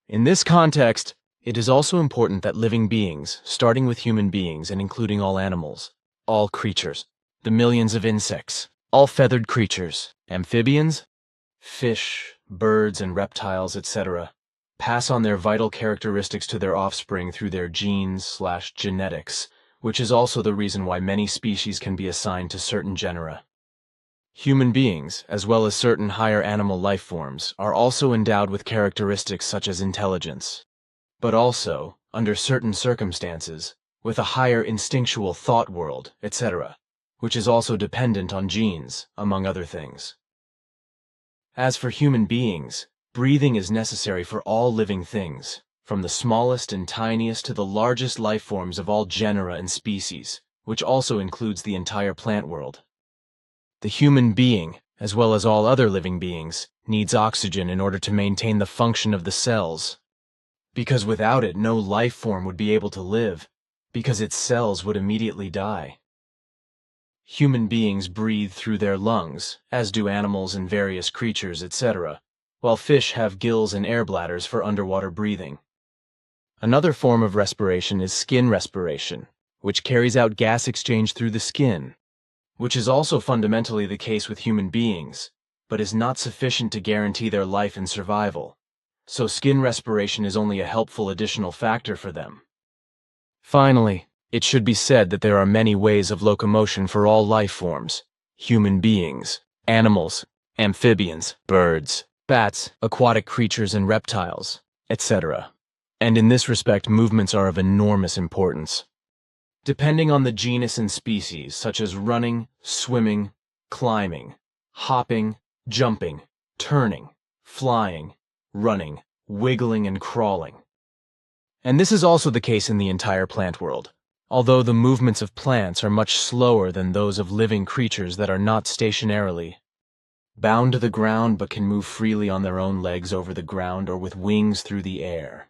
[SPEAKER 2] In this context, it is also important that living beings, starting with human beings and including all animals, all creatures, the millions of insects, all feathered creatures, amphibians, fish, birds, and reptiles, etc., pass on their vital characteristics to their offspring through their genes/genetics, which is also the reason why many species can be assigned to certain genera. Human beings, as well as certain higher animal life forms, are also endowed with characteristics such as intelligence, but also, under certain circumstances, with a higher instinctual thought world, etc., which is also dependent on genes, among other things. As for human beings, breathing is necessary for all living things, from the smallest and tiniest to the largest life forms of all genera and species, which also includes the entire plant world. The human being, as well as all other living beings, needs oxygen in order to maintain the function of the cells, because without it no life form would be able to live, because its cells would immediately die. Human beings breathe through their lungs, as do animals and various creatures, etc., while fish have gills and air bladders for underwater breathing. Another form of respiration is skin respiration, which carries out gas exchange through the skin, which is also fundamentally the case with human beings, but is not sufficient to guarantee their life and survival, so skin respiration is only a helpful additional factor for them. Finally, it should be said that there are many ways of locomotion for all life forms: human beings, animals, amphibians, birds, bats, aquatic creatures and reptiles, etc. And in this respect, movements are of enormous importance. Depending on the genus and species, such as running, swimming, climbing, hopping, jumping, turning, flying, running, wiggling, and crawling. And this is also the case in the entire plant world, although the movements of plants are much slower than those of living creatures that are not stationarily bound to the ground but can move freely on their own legs over the ground or with wings through the air.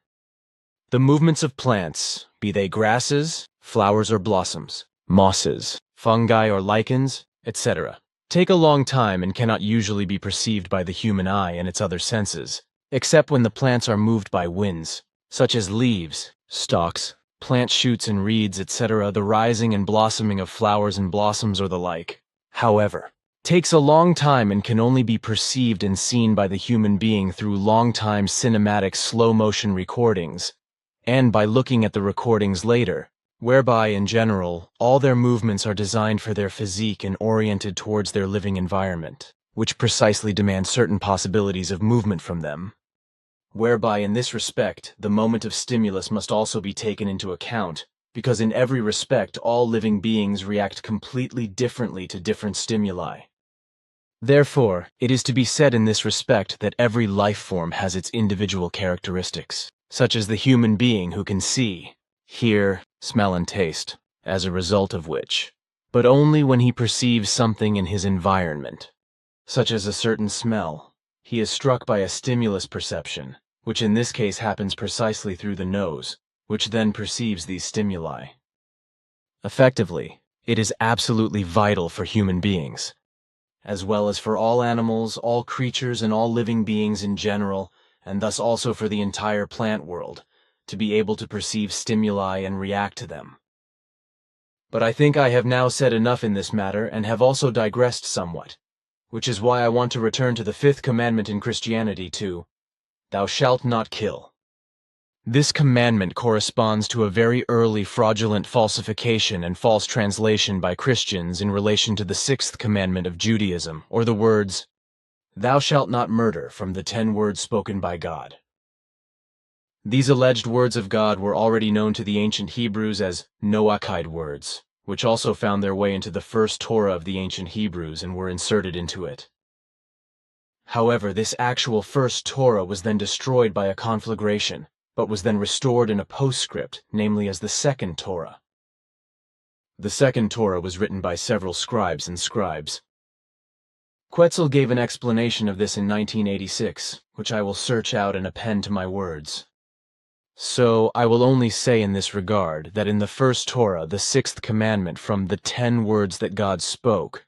[SPEAKER 2] The movements of plants, be they grasses, flowers or blossoms, mosses, fungi or lichens, etc., take a long time and cannot usually be perceived by the human eye and its other senses, except when the plants are moved by winds, such as leaves, stalks, plant shoots and reeds, etc., the rising and blossoming of flowers and blossoms or the like. However, takes a long time and can only be perceived and seen by the human being through long-time cinematic slow-motion recordings, and by looking at the recordings later, whereby, in general, all their movements are designed for their physique and oriented towards their living environment, which precisely demands certain possibilities of movement from them. Whereby, in this respect, the moment of stimulus must also be taken into account, because in every respect all living beings react completely differently to different stimuli. Therefore, it is to be said in this respect that every life form has its individual characteristics, such as the human being who can see, hear, smell, and taste, as a result of which, but only when he perceives something in his environment, such as a certain smell, he is struck by a stimulus perception, which in this case happens precisely through the nose, which then perceives these stimuli. Effectively, it is absolutely vital for human beings, as well as for all animals, all creatures, and all living beings in general, and thus also for the entire plant world, to be able to perceive stimuli and react to them. But I think I have now said enough in this matter and have also digressed somewhat, which is why I want to return to the fifth commandment in Christianity to, "Thou shalt not kill." This commandment corresponds to a very early fraudulent falsification and false translation by Christians in relation to the sixth commandment of Judaism, or the words, "Thou shalt not murder," from the 10 words spoken by God. These alleged words of God were already known to the ancient Hebrews as Noachide words, which also found their way into the first Torah of the ancient Hebrews and were inserted into it. However, this actual first Torah was then destroyed by a conflagration, but was then restored in a postscript, namely as the second Torah. The second Torah was written by several scribes and scribes. Quetzal gave an explanation of this in 1986, which I will search out and append to my words. So I will only say in this regard that in the first Torah, the sixth commandment from the 10 words that God spoke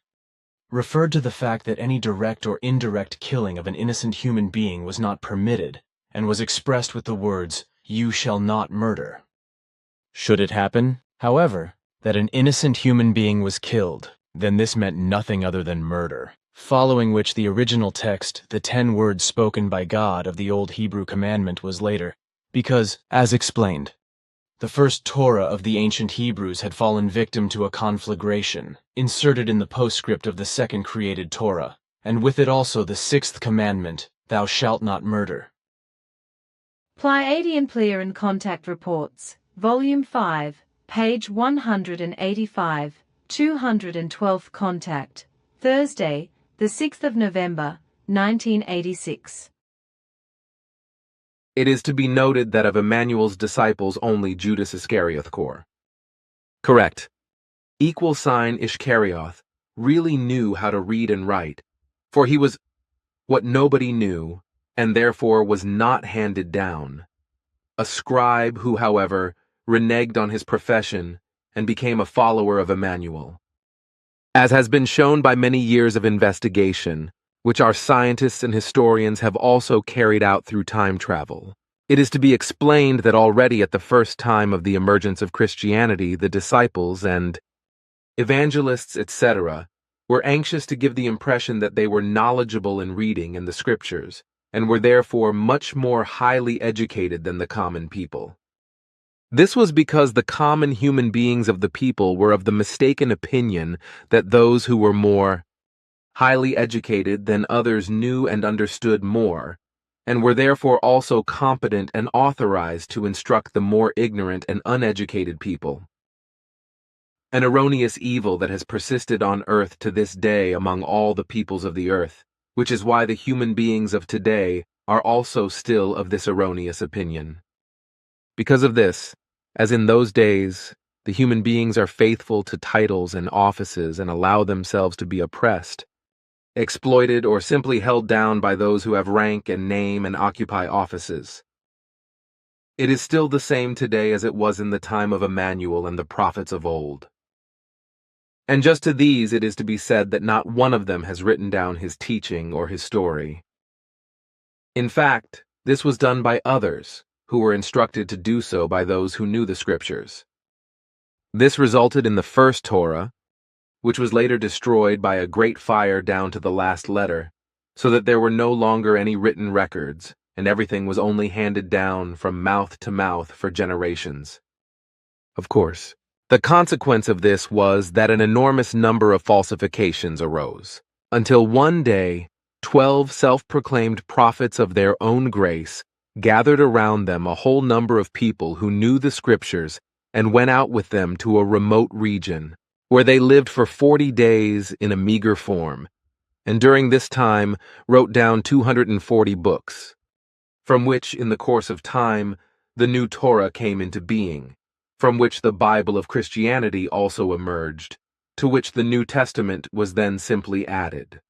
[SPEAKER 2] referred to the fact that any direct or indirect killing of an innocent human being was not permitted, and was expressed with the words, "You shall not murder." Should it happen, however, that an innocent human being was killed, then this meant nothing other than murder, following which the original text, the 10 words spoken by God of the old Hebrew commandment, was later, because, as explained, the first Torah of the ancient Hebrews had fallen victim to a conflagration, inserted in the postscript of the second created Torah, and with it also the sixth commandment, "Thou shalt not murder."
[SPEAKER 4] Pleiadian Ptaah and Contact Reports, Volume 5, page 185, 212th Contact, Thursday, the 6th of November, 1986.
[SPEAKER 3] It is to be noted that of Emmanuel's disciples only Judas Iscariot core. Correct. Iscarioth really knew how to read and write, for he was what nobody knew, and therefore was not handed down. A scribe who, however, reneged on his profession and became a follower of Emmanuel. As has been shown by many years of investigation, which our scientists and historians have also carried out through time travel, it is to be explained that already at the first time of the emergence of Christianity, the disciples and evangelists, etc., were anxious to give the impression that they were knowledgeable in reading and the scriptures, and were therefore much more highly educated than the common people. This was because the common human beings of the people were of the mistaken opinion that those who were more highly educated than others knew and understood more, and were therefore also competent and authorized to instruct the more ignorant and uneducated people. An erroneous evil that has persisted on earth to this day among all the peoples of the earth, which is why the human beings of today are also still of this erroneous opinion. Because of this, as in those days, the human beings are faithful to titles and offices and allow themselves to be oppressed, exploited, or simply held down by those who have rank and name and occupy offices. It is still the same today as it was in the time of Emmanuel and the prophets of old. And just to these it is to be said that not one of them has written down his teaching or his story. In fact, this was done by others, who were instructed to do so by those who knew the scriptures. This resulted in the first Torah, which was later destroyed by a great fire down to the last letter, so that there were no longer any written records, and everything was only handed down from mouth to mouth for generations. Of course, the consequence of this was that an enormous number of falsifications arose, until one day 12 self-proclaimed prophets of their own grace gathered around them a whole number of people who knew the scriptures and went out with them to a remote region, where they lived for 40 days in a meager form, and during this time wrote down 240 books, from which, in the course of time, the new Torah came into being, from which the Bible of Christianity also emerged, to which the New Testament was then simply added.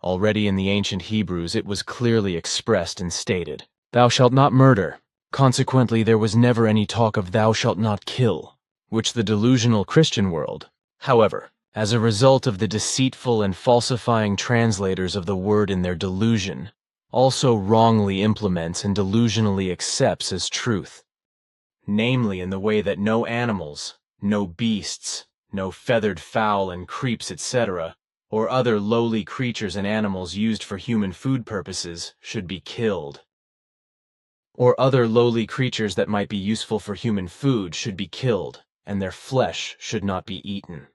[SPEAKER 2] Already in the ancient Hebrews it was clearly expressed and stated, "Thou shalt not murder." Consequently, there was never any talk of "thou shalt not kill," which the delusional Christian world, however, as a result of the deceitful and falsifying translators of the word in their delusion, also wrongly implements and delusionally accepts as truth, namely in the way that no animals, no beasts, no feathered fowl and creeps, etc., or other lowly creatures and animals used for human food purposes should be killed. or other lowly creatures that might be useful for human food should be killed, and their flesh should not be eaten.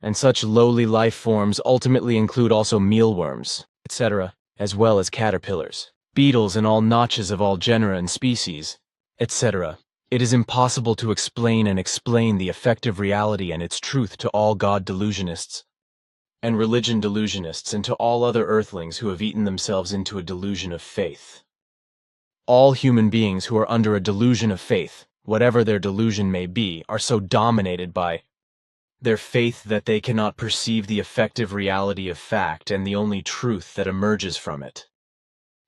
[SPEAKER 2] And such lowly life forms ultimately include also mealworms, etc., as well as caterpillars, beetles and all notches of all genera and species, etc. It is impossible to explain the effective reality and its truth to all God delusionists and religion delusionists and to all other earthlings who have eaten themselves into a delusion of faith. All human beings who are under a delusion of faith, whatever their delusion may be, are so dominated by their faith that they cannot perceive the effective reality of fact and the only truth that emerges from it.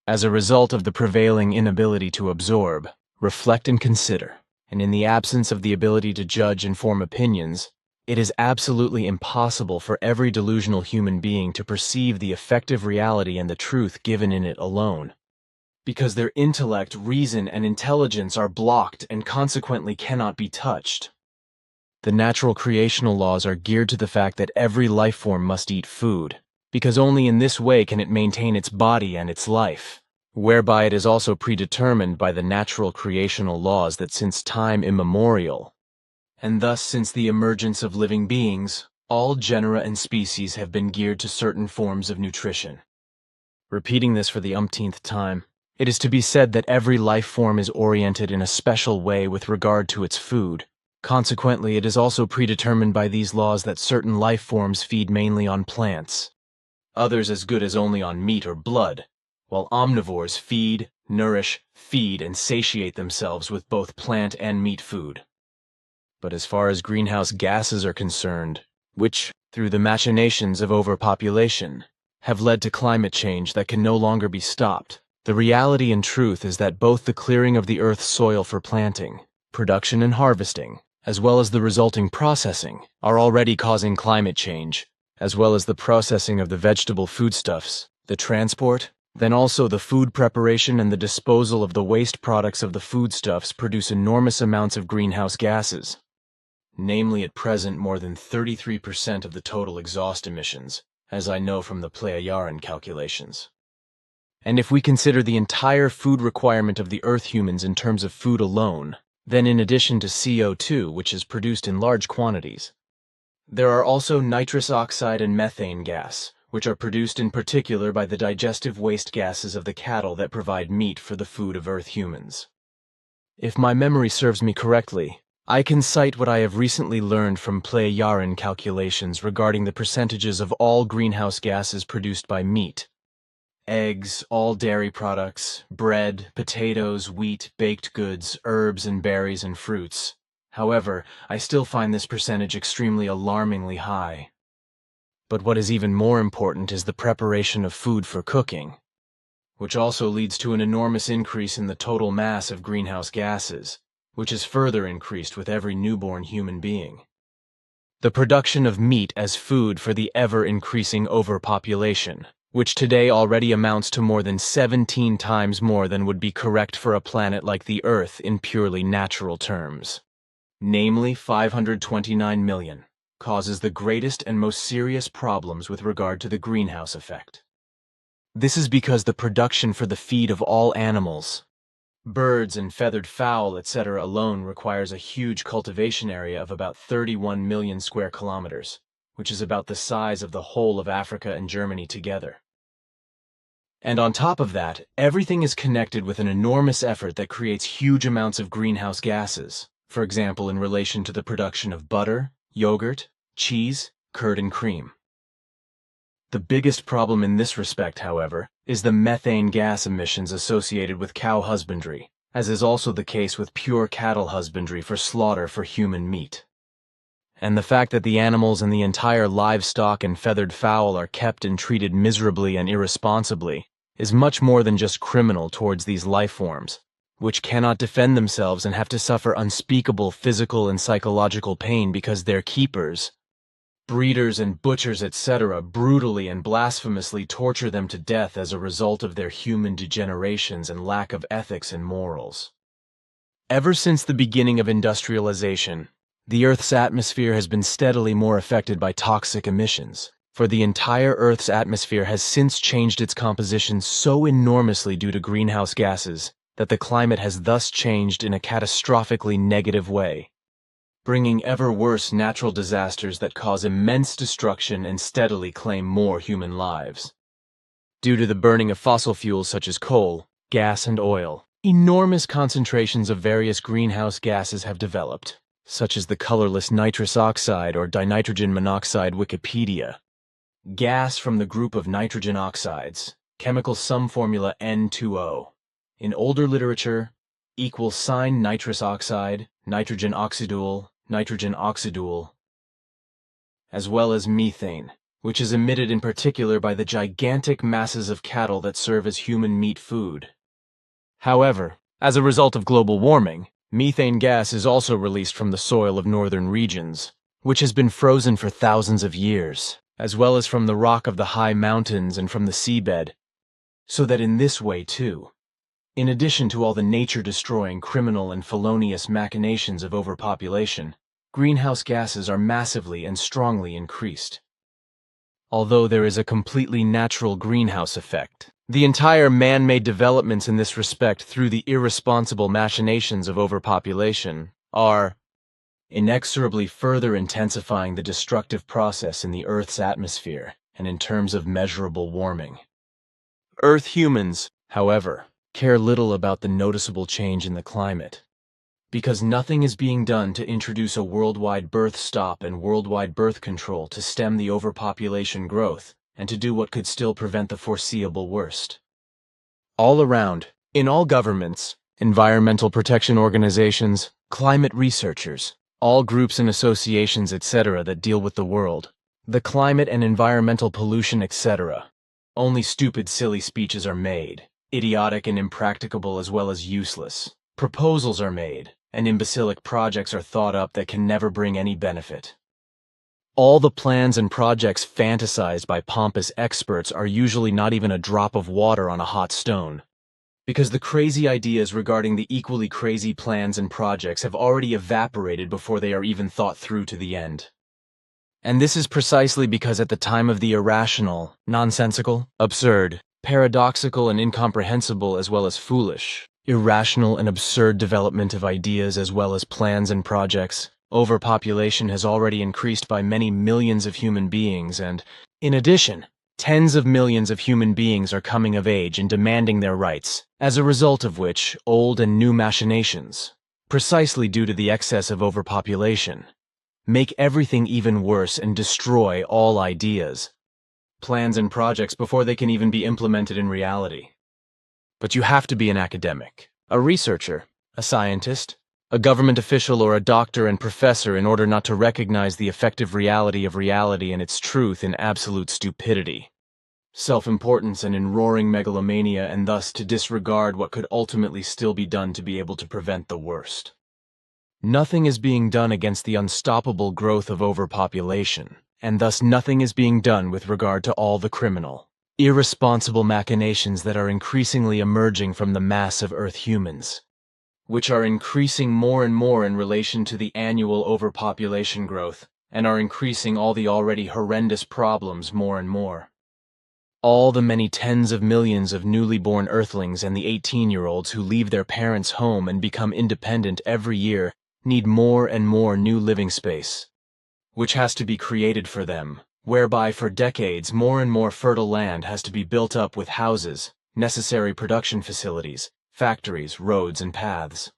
[SPEAKER 2] As a result of the prevailing inability to absorb, reflect and consider, and in the absence of the ability to judge and form opinions, it is absolutely impossible for every delusional human being to perceive the effective reality and the truth given in it alone, because their intellect, reason, and intelligence are blocked and consequently cannot be touched. The natural creational laws are geared to the fact that every life form must eat food, because only in this way can it maintain its body and its life, whereby it is also predetermined by the natural creational laws that since time immemorial, and thus since the emergence of living beings, all genera and species have been geared to certain forms of nutrition. Repeating this for the umpteenth time, it is to be said that every life form is oriented in a special way with regard to its food. Consequently, it is also predetermined by these laws that certain life forms feed mainly on plants, others as good as only on meat or blood, while omnivores feed, nourish, feed, and satiate themselves with both plant and meat food. But as far as greenhouse gases are concerned, which, through the machinations of overpopulation, have led to climate change that can no longer be stopped, the reality and truth is that both the clearing of the Earth's soil for planting, production and harvesting, as well as the resulting processing, are already causing climate change, as well as the processing of the vegetable foodstuffs, the transport, then also the food preparation and the disposal of the waste products of the foodstuffs produce enormous amounts of greenhouse gases. Namely, at present more than 33% of the total exhaust emissions, as I know from the Ptaah calculations. And if we consider the entire food requirement of the Earth humans in terms of food alone, then in addition to CO2, which is produced in large quantities, there are also nitrous oxide and methane gas, which are produced in particular by the digestive waste gases of the cattle that provide meat for the food of Earth humans. If my memory serves me correctly, I can cite what I have recently learned from Ptaah calculations regarding the percentages of all greenhouse gases produced by meat, eggs, all dairy products, bread, potatoes, wheat, baked goods, herbs and berries and fruits. However, I still find this percentage extremely alarmingly high. But what is even more important is the preparation of food for cooking, which also leads to an enormous increase in the total mass of greenhouse gases, which is further increased with every newborn human being. The production of meat as food for the ever-increasing overpopulation, which today already amounts to more than 17 times more than would be correct for a planet like the Earth in purely natural terms, namely 529 million, causes the greatest and most serious problems with regard to the greenhouse effect. This is because the production for the feed of all animals, birds and feathered fowl, etc. alone requires a huge cultivation area of about 31 million square kilometers, which is about the size of the whole of Africa and Germany together. And on top of that, everything is connected with an enormous effort that creates huge amounts of greenhouse gases, for example in relation to the production of butter, yogurt, cheese, curd and cream. The biggest problem in this respect, however, is the methane gas emissions associated with cow husbandry, as is also the case with pure cattle husbandry for slaughter for human meat. And the fact that the animals and the entire livestock and feathered fowl are kept and treated miserably and irresponsibly is much more than just criminal towards these life forms, which cannot defend themselves and have to suffer unspeakable physical and psychological pain because their keepers, breeders and butchers, etc., brutally and blasphemously torture them to death as a result of their human degenerations and lack of ethics and morals. Ever since the beginning of industrialization, the Earth's atmosphere has been steadily more affected by toxic emissions, for the entire Earth's atmosphere has since changed its composition so enormously due to greenhouse gases that the climate has thus changed in a catastrophically negative way, bringing ever worse natural disasters that cause immense destruction and steadily claim more human lives. Due to the burning of fossil fuels such as coal, gas, and oil, enormous concentrations of various greenhouse gases have developed, such as the colorless nitrous oxide or dinitrogen monoxide Wikipedia, gas from the group of nitrogen oxides, chemical sum formula N2O. In older literature, equals sign nitrous oxide, nitrogen oxidule, as well as methane, which is emitted in particular by the gigantic masses of cattle that serve as human meat food. However, as a result of global warming, methane gas is also released from the soil of northern regions, which has been frozen for thousands of years, as well as from the rock of the high mountains and from the seabed, so that in this way too, in addition to all the nature-destroying criminal and felonious machinations of overpopulation, greenhouse gases are massively and strongly increased. Although there is a completely natural greenhouse effect, the entire man-made developments in this respect through the irresponsible machinations of overpopulation are inexorably further intensifying the destructive process in the Earth's atmosphere and in terms of measurable warming. Earth humans, however, care little about the noticeable change in the climate, because nothing is being done to introduce a worldwide birth stop and worldwide birth control to stem the overpopulation growth and to do what could still prevent the foreseeable worst. All around, in all governments, environmental protection organizations, climate researchers, all groups and associations, etc. that deal with the world, the climate and environmental pollution, etc., only stupid, silly speeches are made, idiotic and impracticable as well as useless. Proposals are made, and imbecilic projects are thought up that can never bring any benefit. All the plans and projects fantasized by pompous experts are usually not even a drop of water on a hot stone, because the crazy ideas regarding the equally crazy plans and projects have already evaporated before they are even thought through to the end. And this is precisely because at the time of the irrational, nonsensical, absurd, paradoxical and incomprehensible as well as foolish, irrational and absurd development of ideas as well as plans and projects, overpopulation has already increased by many millions of human beings and, in addition, tens of millions of human beings are coming of age and demanding their rights, as a result of which old and new machinations, precisely due to the excess of overpopulation, make everything even worse and destroy all ideas, plans and projects before they can even be implemented in reality. But you have to be an academic, a researcher, a scientist, a government official or a doctor and professor in order not to recognize the effective reality of reality and its truth in absolute stupidity, self-importance and in roaring megalomania, and thus to disregard what could ultimately still be done to be able to prevent the worst. Nothing is being done against the unstoppable growth of overpopulation, and thus nothing is being done with regard to all the criminal, irresponsible machinations that are increasingly emerging from the mass of Earth humans, which are increasing more and more in relation to the annual overpopulation growth, and are increasing all the already horrendous problems more and more. All the many tens of millions of newly born Earthlings and the 18-year-olds who leave their parents' home and become independent every year need more and more new living space, which has to be created for them, whereby for decades more and more fertile land has to be built up with houses, necessary production facilities, factories, roads, and paths.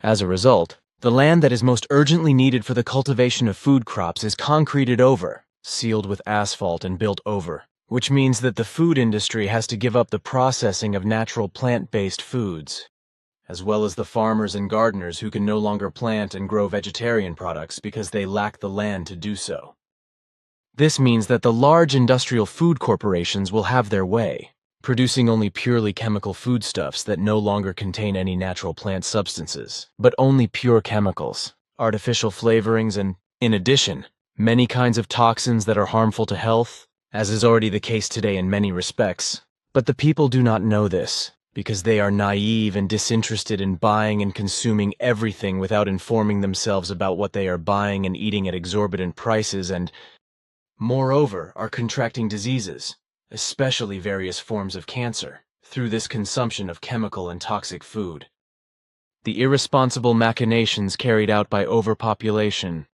[SPEAKER 2] As a result, the land that is most urgently needed for the cultivation of food crops is concreted over, sealed with asphalt and built over, which means that the food industry has to give up the processing of natural plant-based foods, as well as the farmers and gardeners who can no longer plant and grow vegetarian products because they lack the land to do so. This means that the large industrial food corporations will have their way, producing only purely chemical foodstuffs that no longer contain any natural plant substances, but only pure chemicals, artificial flavorings, and, in addition, many kinds of toxins that are harmful to health, as is already the case today in many respects. But the people do not know this, because they are naive and disinterested in buying and consuming everything without informing themselves about what they are buying and eating at exorbitant prices and, moreover, are contracting diseases, especially various forms of cancer, through this consumption of chemical and toxic food. The irresponsible machinations carried out by overpopulation,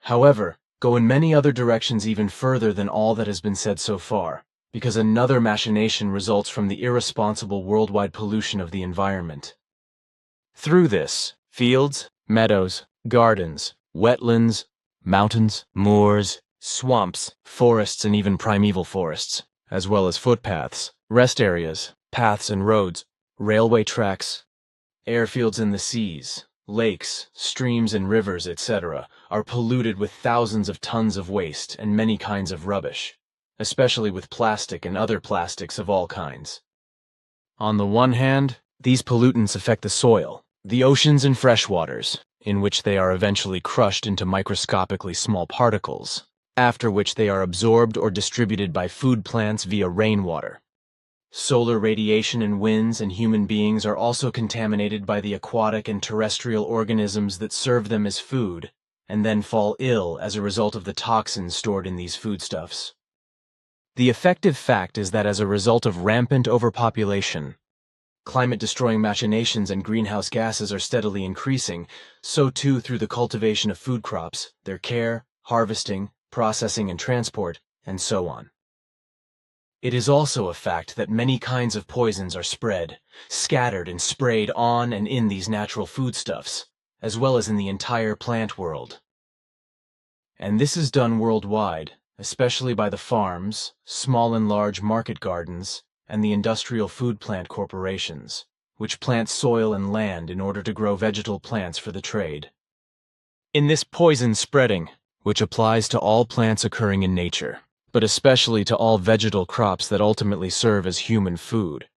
[SPEAKER 2] however, go in many other directions even further than all that has been said so far, because another machination results from the irresponsible worldwide pollution of the environment. Through this, fields, meadows, gardens, wetlands, mountains, moors, swamps, forests, and even primeval forests, as well as footpaths, rest areas, paths and roads, railway tracks, airfields in the seas, lakes, streams and rivers, etc., are polluted with thousands of tons of waste and many kinds of rubbish, especially with plastic and other plastics of all kinds. On the one hand, these pollutants affect the soil, the oceans and freshwaters, in which they are eventually crushed into microscopically small particles, after which they are absorbed or distributed by food plants via rainwater. Solar radiation and winds and human beings are also contaminated by the aquatic and terrestrial organisms that serve them as food, and then fall ill as a result of the toxins stored in these foodstuffs. The effective fact is that as a result of rampant overpopulation, climate-destroying machinations and greenhouse gases are steadily increasing, so too through the cultivation of food crops, their care, harvesting, processing and transport, and so on. It is also a fact that many kinds of poisons are spread, scattered and sprayed on and in these natural foodstuffs, as well as in the entire plant world. And this is done worldwide, especially by the farms, small and large market gardens, and the industrial food plant corporations, which plant soil and land in order to grow vegetal plants for the trade. In this poison spreading, which applies to all plants occurring in nature, but especially to all vegetal crops that ultimately serve as human food.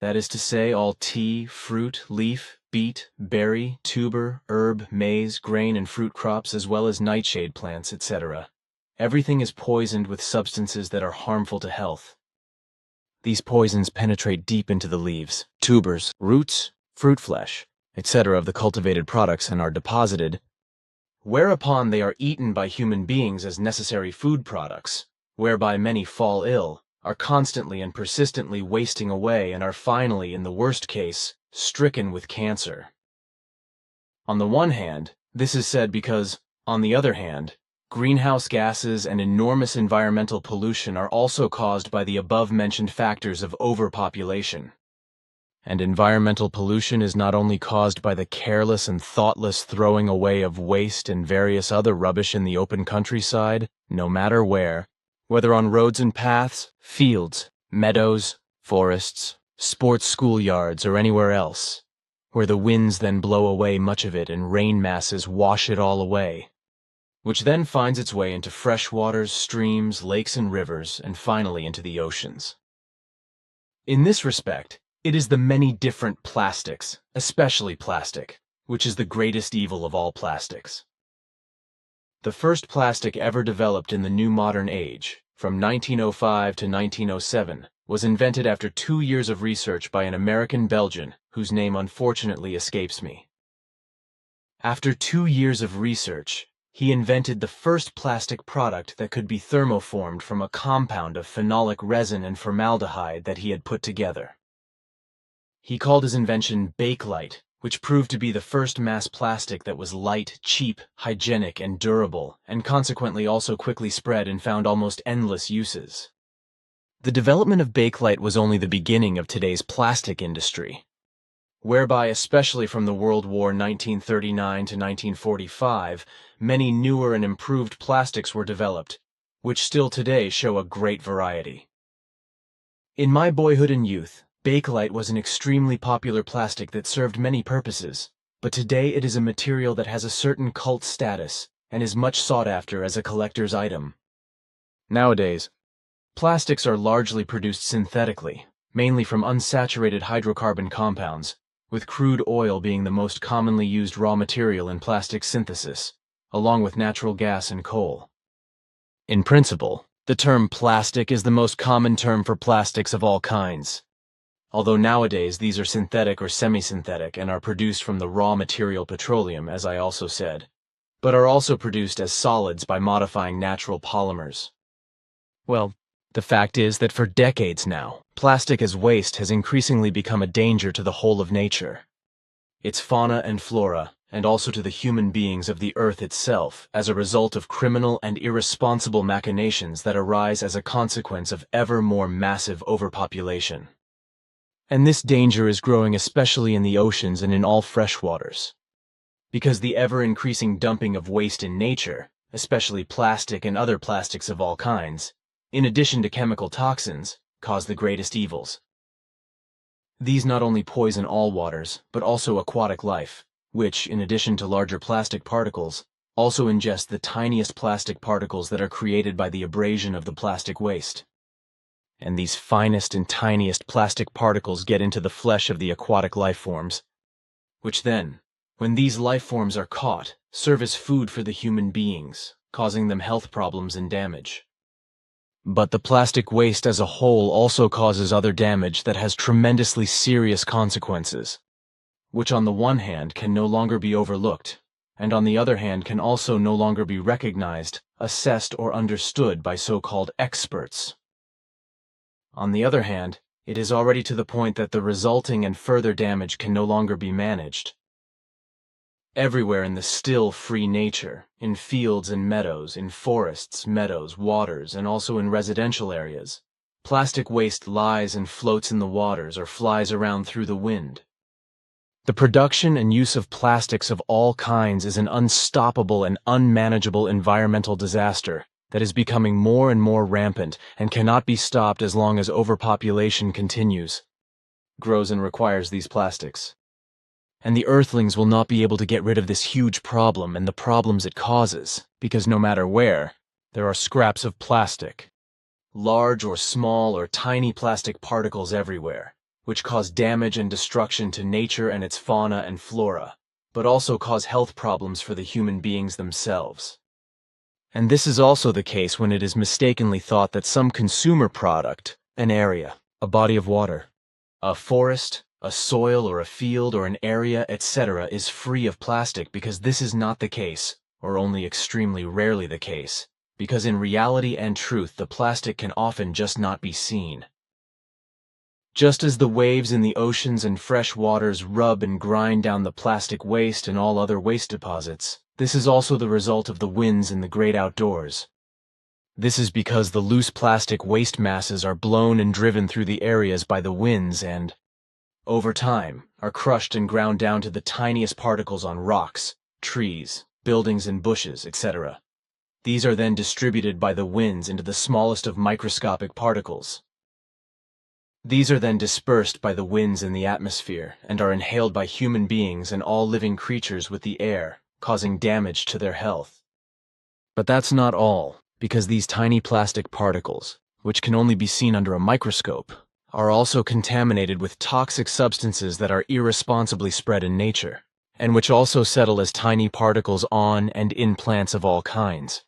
[SPEAKER 2] That is to say, all tea, fruit, leaf, beet, berry, tuber, herb, maize, grain, and fruit crops, as well as nightshade plants, etc. Everything is poisoned with substances that are harmful to health. These poisons penetrate deep into the leaves, tubers, roots, fruit flesh, etc. of the cultivated products and are deposited, whereupon they are eaten by human beings as necessary food products, whereby many fall ill, are constantly and persistently wasting away, and are finally, in the worst case, stricken with cancer. On the one hand, this is said because, on the other hand, greenhouse gases and enormous environmental pollution are also caused by the above-mentioned factors of overpopulation. And environmental pollution is not only caused by the careless and thoughtless throwing away of waste and various other rubbish in the open countryside, no matter where, whether on roads and paths, fields, meadows, forests, sports schoolyards, or anywhere else, where the winds then blow away much of it and rain masses wash it all away, which then finds its way into fresh waters, streams, lakes, and rivers, and finally into the oceans. In this respect, it is the many different plastics, especially plastic, which is the greatest evil of all plastics. The first plastic ever developed in the new modern age, from 1905 to 1907, was invented after 2 years of research by an American-Belgian whose name unfortunately escapes me. After 2 years of research, he invented the first plastic product that could be thermoformed from a compound of phenolic resin and formaldehyde that he had put together. He called his invention Bakelite, which proved to be the first mass plastic that was light, cheap, hygienic, and durable, and consequently also quickly spread and found almost endless uses. The development of Bakelite was only the beginning of today's plastic industry, whereby, especially from the World War 1939 to 1945, many newer and improved plastics were developed, which still today show a great variety. In my boyhood and youth, Bakelite was an extremely popular plastic that served many purposes, but today it is a material that has a certain cult status and is much sought after as a collector's item. Nowadays, plastics are largely produced synthetically, mainly from unsaturated hydrocarbon compounds, with crude oil being the most commonly used raw material in plastic synthesis, along with natural gas and coal. In principle, the term plastic is the most common term for plastics of all kinds, although nowadays these are synthetic or semi-synthetic and are produced from the raw material petroleum, as I also said, but are also produced as solids by modifying natural polymers. Well, the fact is that for decades now, Plastic as waste has increasingly become a danger to the whole of nature, its fauna and flora, and also to the human beings of the Earth itself as a result of criminal and irresponsible machinations that arise as a consequence of ever more massive overpopulation. And this danger is growing especially in the oceans and in all freshwaters, because the ever-increasing dumping of waste in nature, especially plastic and other plastics of all kinds, in addition to chemical toxins, cause the greatest evils. These not only poison all waters, but also aquatic life, which, in addition to larger plastic particles, also ingest the tiniest plastic particles that are created by the abrasion of the plastic waste. And these finest and tiniest plastic particles get into the flesh of the aquatic life forms, which then, when these life forms are caught, serve as food for the human beings, causing them health problems and damage. But the plastic waste as a whole also causes other damage that has tremendously serious consequences, which on the one hand can no longer be overlooked, and on the other hand can also no longer be recognized, assessed, or understood by so-called experts. On the other hand, it is already to the point that the resulting and further damage can no longer be managed. Everywhere in the still, free nature, in fields and meadows, in forests, meadows, waters, and also in residential areas, plastic waste lies and floats in the waters or flies around through the wind. The production and use of plastics of all kinds is an unstoppable and unmanageable environmental disaster that is becoming more and more rampant and cannot be stopped as long as overpopulation continues, grows and requires these plastics. And the Earthlings will not be able to get rid of this huge problem and the problems it causes, because no matter where, there are scraps of plastic, large or small or tiny plastic particles everywhere, which cause damage and destruction to nature and its fauna and flora, but also cause health problems for the human beings themselves. And this is also the case when it is mistakenly thought that some consumer product, an area, a body of water, a forest, a soil or a field or an area, etc., is free of plastic, because this is not the case, or only extremely rarely the case, because in reality and truth the plastic can often just not be seen. Just as the waves in the oceans and fresh waters rub and grind down the plastic waste and all other waste deposits, this is also the result of the winds in the great outdoors. This is because the loose plastic waste masses are blown and driven through the areas by the winds and, over time, are crushed and ground down to the tiniest particles on rocks, trees, buildings and bushes, etc. These are then distributed by the winds into the smallest of microscopic particles. These are then dispersed by the winds in the atmosphere and are inhaled by human beings and all living creatures with the air, causing damage to their health. But that's not all, because these tiny plastic particles, which can only be seen under a microscope, are also contaminated with toxic substances that are irresponsibly spread in nature, and which also settle as tiny particles on and in plants of all kinds.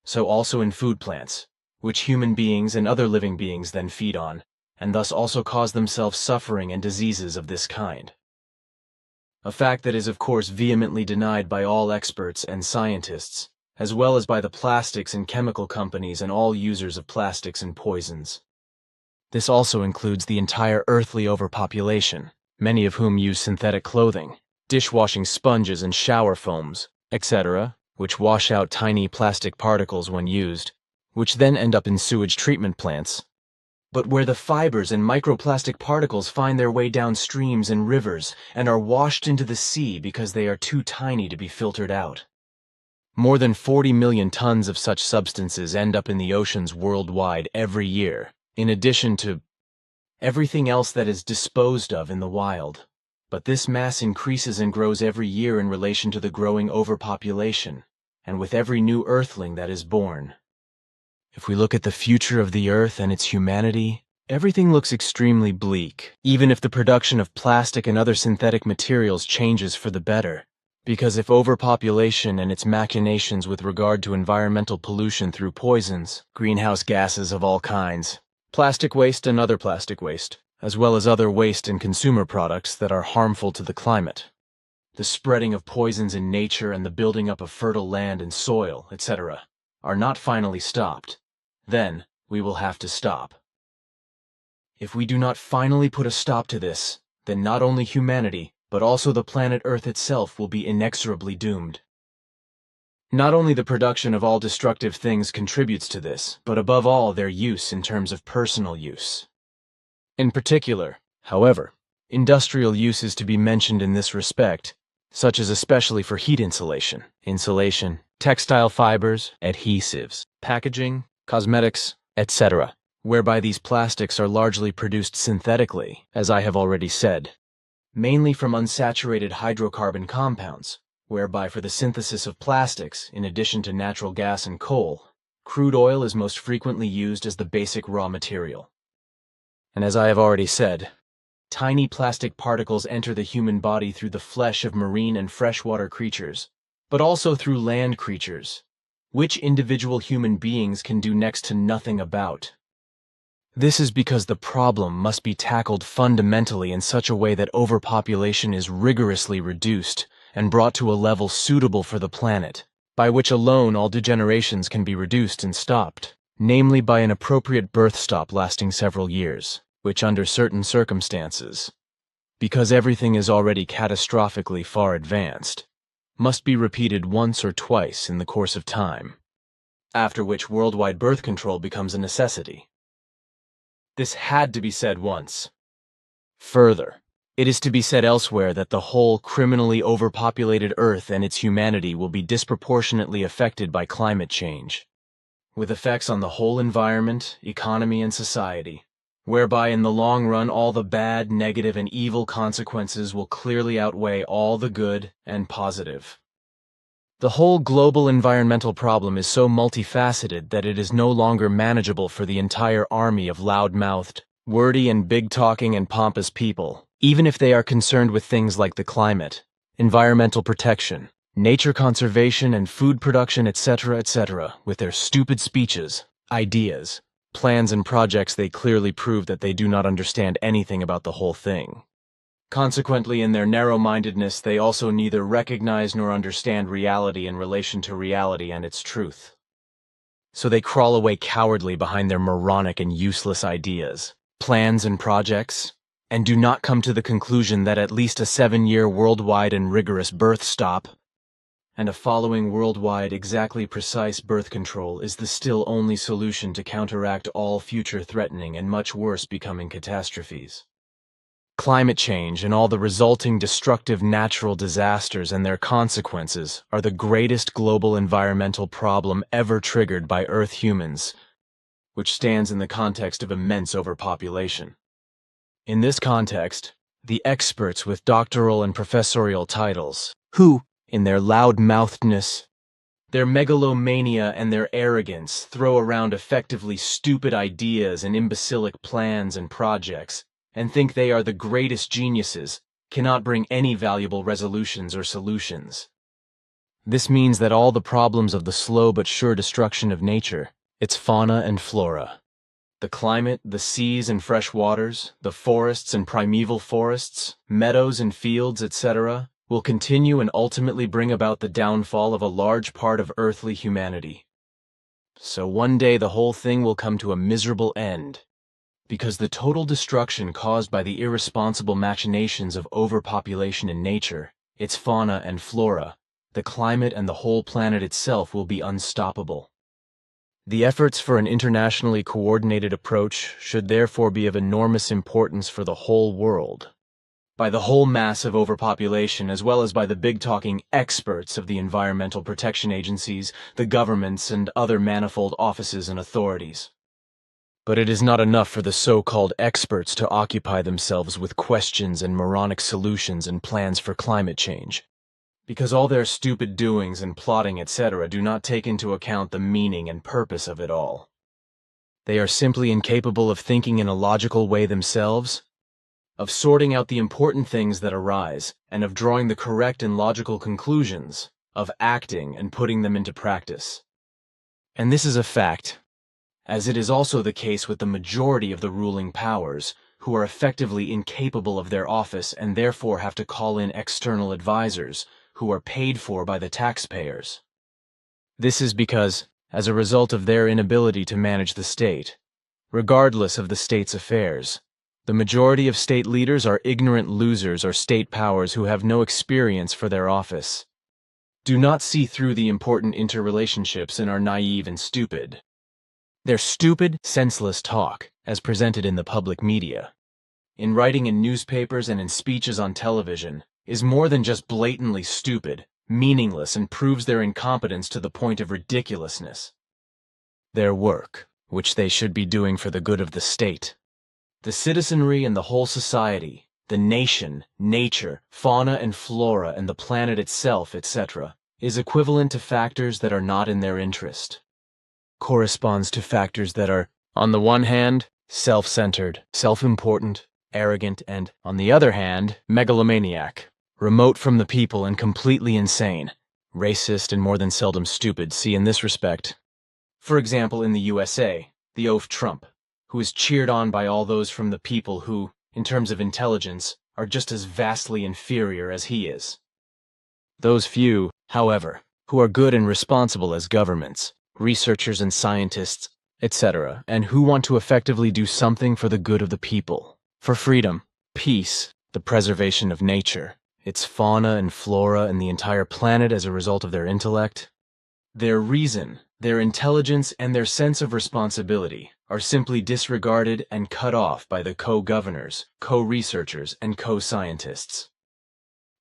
[SPEAKER 2] So also in food plants, which human beings and other living beings then feed on, and thus also cause themselves suffering and diseases of this kind. A fact that is of course vehemently denied by all experts and scientists, as well as by the plastics and chemical companies and all users of plastics and poisons. This also includes the entire earthly overpopulation, many of whom use synthetic clothing, dishwashing sponges and shower foams, etc., which wash out tiny plastic particles when used, which then end up in sewage treatment plants, but where the fibers and microplastic particles find their way down streams and rivers and are washed into the sea because they are too tiny to be filtered out. More than 40 million tons of such substances end up in the oceans worldwide every year, in addition to everything else that is disposed of in the wild. But this mass increases and grows every year in relation to the growing overpopulation, and with every new Earthling that is born. If we look at the future of the Earth and its humanity, everything looks extremely bleak, even if the production of plastic and other synthetic materials changes for the better. Because if overpopulation and its machinations with regard to environmental pollution through poisons, greenhouse gases of all kinds, plastic waste and other plastic waste, as well as other waste and consumer products that are harmful to the climate, the spreading of poisons in nature and the building up of fertile land and soil, etc., are not finally stopped, then we will have to stop. If we do not finally put a stop to this, then not only humanity, but also the planet Earth itself will be inexorably doomed. Not only the production of all destructive things contributes to this, but above all their use in terms of personal use. In particular, however, industrial use is to be mentioned in this respect, such as especially for heat insulation, textile fibers, adhesives, packaging, cosmetics, etc., whereby these plastics are largely produced synthetically, as I have already said, mainly from unsaturated hydrocarbon compounds, whereby for the synthesis of plastics, in addition to natural gas and coal, crude oil is most frequently used as the basic raw material. And as I have already said, tiny plastic particles enter the human body through the flesh of marine and freshwater creatures, but also through land creatures, which individual human beings can do next to nothing about. This is because the problem must be tackled fundamentally in such a way that overpopulation is rigorously reduced and brought to a level suitable for the planet, by which alone all degenerations can be reduced and stopped, namely by an appropriate birth stop lasting several years, which under certain circumstances, because everything is already catastrophically far advanced, must be repeated once or twice in the course of time, after which worldwide birth control becomes a necessity. This had to be said once. Further, it is to be said elsewhere that the whole criminally overpopulated Earth and its humanity will be disproportionately affected by climate change, with effects on the whole environment, economy, and society, whereby in the long run all the bad, negative, and evil consequences will clearly outweigh all the good and positive. The whole global environmental problem is so multifaceted that it is no longer manageable for the entire army of loud-mouthed, wordy and big-talking and pompous people, even if they are concerned with things like the climate, environmental protection, nature conservation and food production, etc., with their stupid speeches, ideas, plans and projects. They clearly prove that they do not understand anything about the whole thing. Consequently, in their narrow-mindedness, they also neither recognize nor understand reality in relation to reality and its truth. So they crawl away cowardly behind their moronic and useless ideas, plans and projects, and do not come to the conclusion that at least a 7-year worldwide and rigorous birth stop and a following worldwide exactly precise birth control is the still only solution to counteract all future threatening and much worse becoming catastrophes. Climate change and all the resulting destructive natural disasters and their consequences are the greatest global environmental problem ever triggered by Earth humans, which stands in the context of immense overpopulation. In this context, the experts with doctoral and professorial titles, who, in their loud-mouthedness, their megalomania and their arrogance, throw around effectively stupid ideas and imbecilic plans and projects, and think they are the greatest geniuses, cannot bring any valuable resolutions or solutions. This means that all the problems of the slow but sure destruction of nature, its fauna and flora, the climate, the seas and fresh waters, the forests and primeval forests, meadows and fields, etc., will continue and ultimately bring about the downfall of a large part of earthly humanity. So one day the whole thing will come to a miserable end, because the total destruction caused by the irresponsible machinations of overpopulation in nature, its fauna and flora, the climate and the whole planet itself will be unstoppable. The efforts for an internationally coordinated approach should therefore be of enormous importance for the whole world, by the whole mass of overpopulation as well as by the big-talking experts of the environmental protection agencies, the governments, and other manifold offices and authorities. But it is not enough for the so-called experts to occupy themselves with questions and moronic solutions and plans for climate change, because all their stupid doings and plotting, etc., do not take into account the meaning and purpose of it all. They are simply incapable of thinking in a logical way themselves, of sorting out the important things that arise, and of drawing the correct and logical conclusions, of acting and putting them into practice. And this is a fact, as it is also the case with the majority of the ruling powers, who are effectively incapable of their office and therefore have to call in external advisors, who are paid for by the taxpayers. This is because, as a result of their inability to manage the state, regardless of the state's affairs, The majority of state leaders are ignorant losers or state powers who have no experience for their office, do not see through the important interrelationships, and are naive and stupid. Their stupid, senseless talk, as presented in the public media, in writing in newspapers and in speeches on television, is more than just blatantly stupid, meaningless, and proves their incompetence to the point of ridiculousness. Their work, which they should be doing for the good of the state, the citizenry and the whole society, the nation, nature, fauna and flora, and the planet itself, etc., is equivalent to factors that are not in their interest, corresponds to factors that are, on the one hand, self-centered, self-important, arrogant, and, on the other hand, megalomaniac, remote from the people and completely insane, racist and more than seldom stupid. See in this respect, for example, in the USA, the oaf Trump, who is cheered on by all those from the people who, in terms of intelligence, are just as vastly inferior as he is. Those few, however, who are good and responsible as governments, researchers and scientists, etc., and who want to effectively do something for the good of the people, for freedom, peace, the preservation of nature, its fauna and flora, and the entire planet as a result of their intellect, their reason, their intelligence, and their sense of responsibility are simply disregarded and cut off by the co-governors, co-researchers, and co-scientists.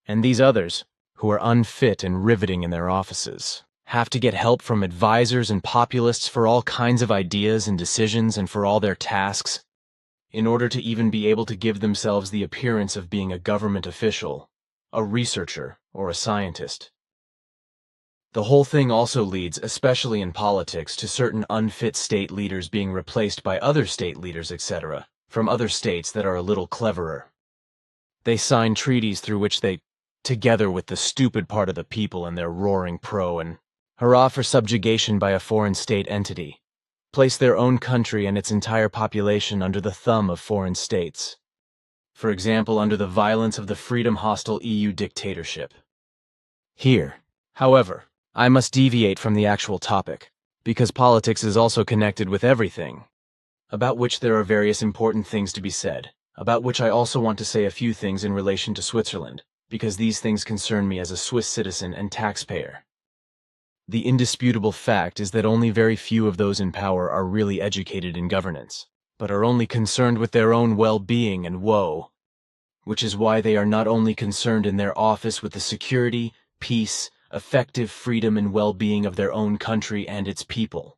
[SPEAKER 2] And these others, who are unfit and riveting in their offices, have to get help from advisors and populists for all kinds of ideas and decisions and for all their tasks, in order to even be able to give themselves the appearance of being a government official, a researcher, or a scientist. The whole thing also leads, especially in politics, to certain unfit state leaders being replaced by other state leaders, etc., from other states that are a little cleverer. They sign treaties through which they, together with the stupid part of the people and their roaring pro and hurrah for subjugation by a foreign state entity, place their own country and its entire population under the thumb of foreign states. For example, under the violence of the freedom-hostile EU dictatorship. Here, however, I must deviate from the actual topic, because politics is also connected with everything, about which there are various important things to be said, about which I also want to say a few things in relation to Switzerland, because these things concern me as a Swiss citizen and taxpayer. The indisputable fact is that only very few of those in power are really educated in governance, but are only concerned with their own well-being and woe, which is why they are not only concerned in their office with the security, peace, effective freedom and well-being of their own country and its people,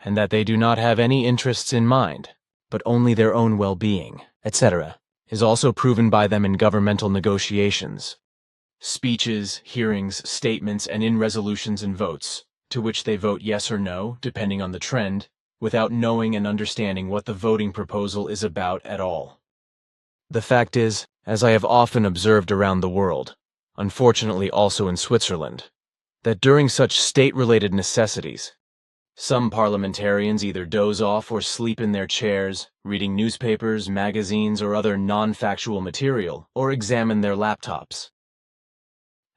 [SPEAKER 2] and that they do not have any interests in mind, but only their own well-being, etc., is also proven by them in governmental negotiations, speeches, hearings, statements, and in resolutions and votes, to which they vote yes or no, depending on the trend, without knowing and understanding what the voting proposal is about at all. The fact is, as I have often observed around the world, unfortunately also in Switzerland, that during such state-related necessities, some parliamentarians either doze off or sleep in their chairs, reading newspapers, magazines, or other non-factual material, or examine their laptops.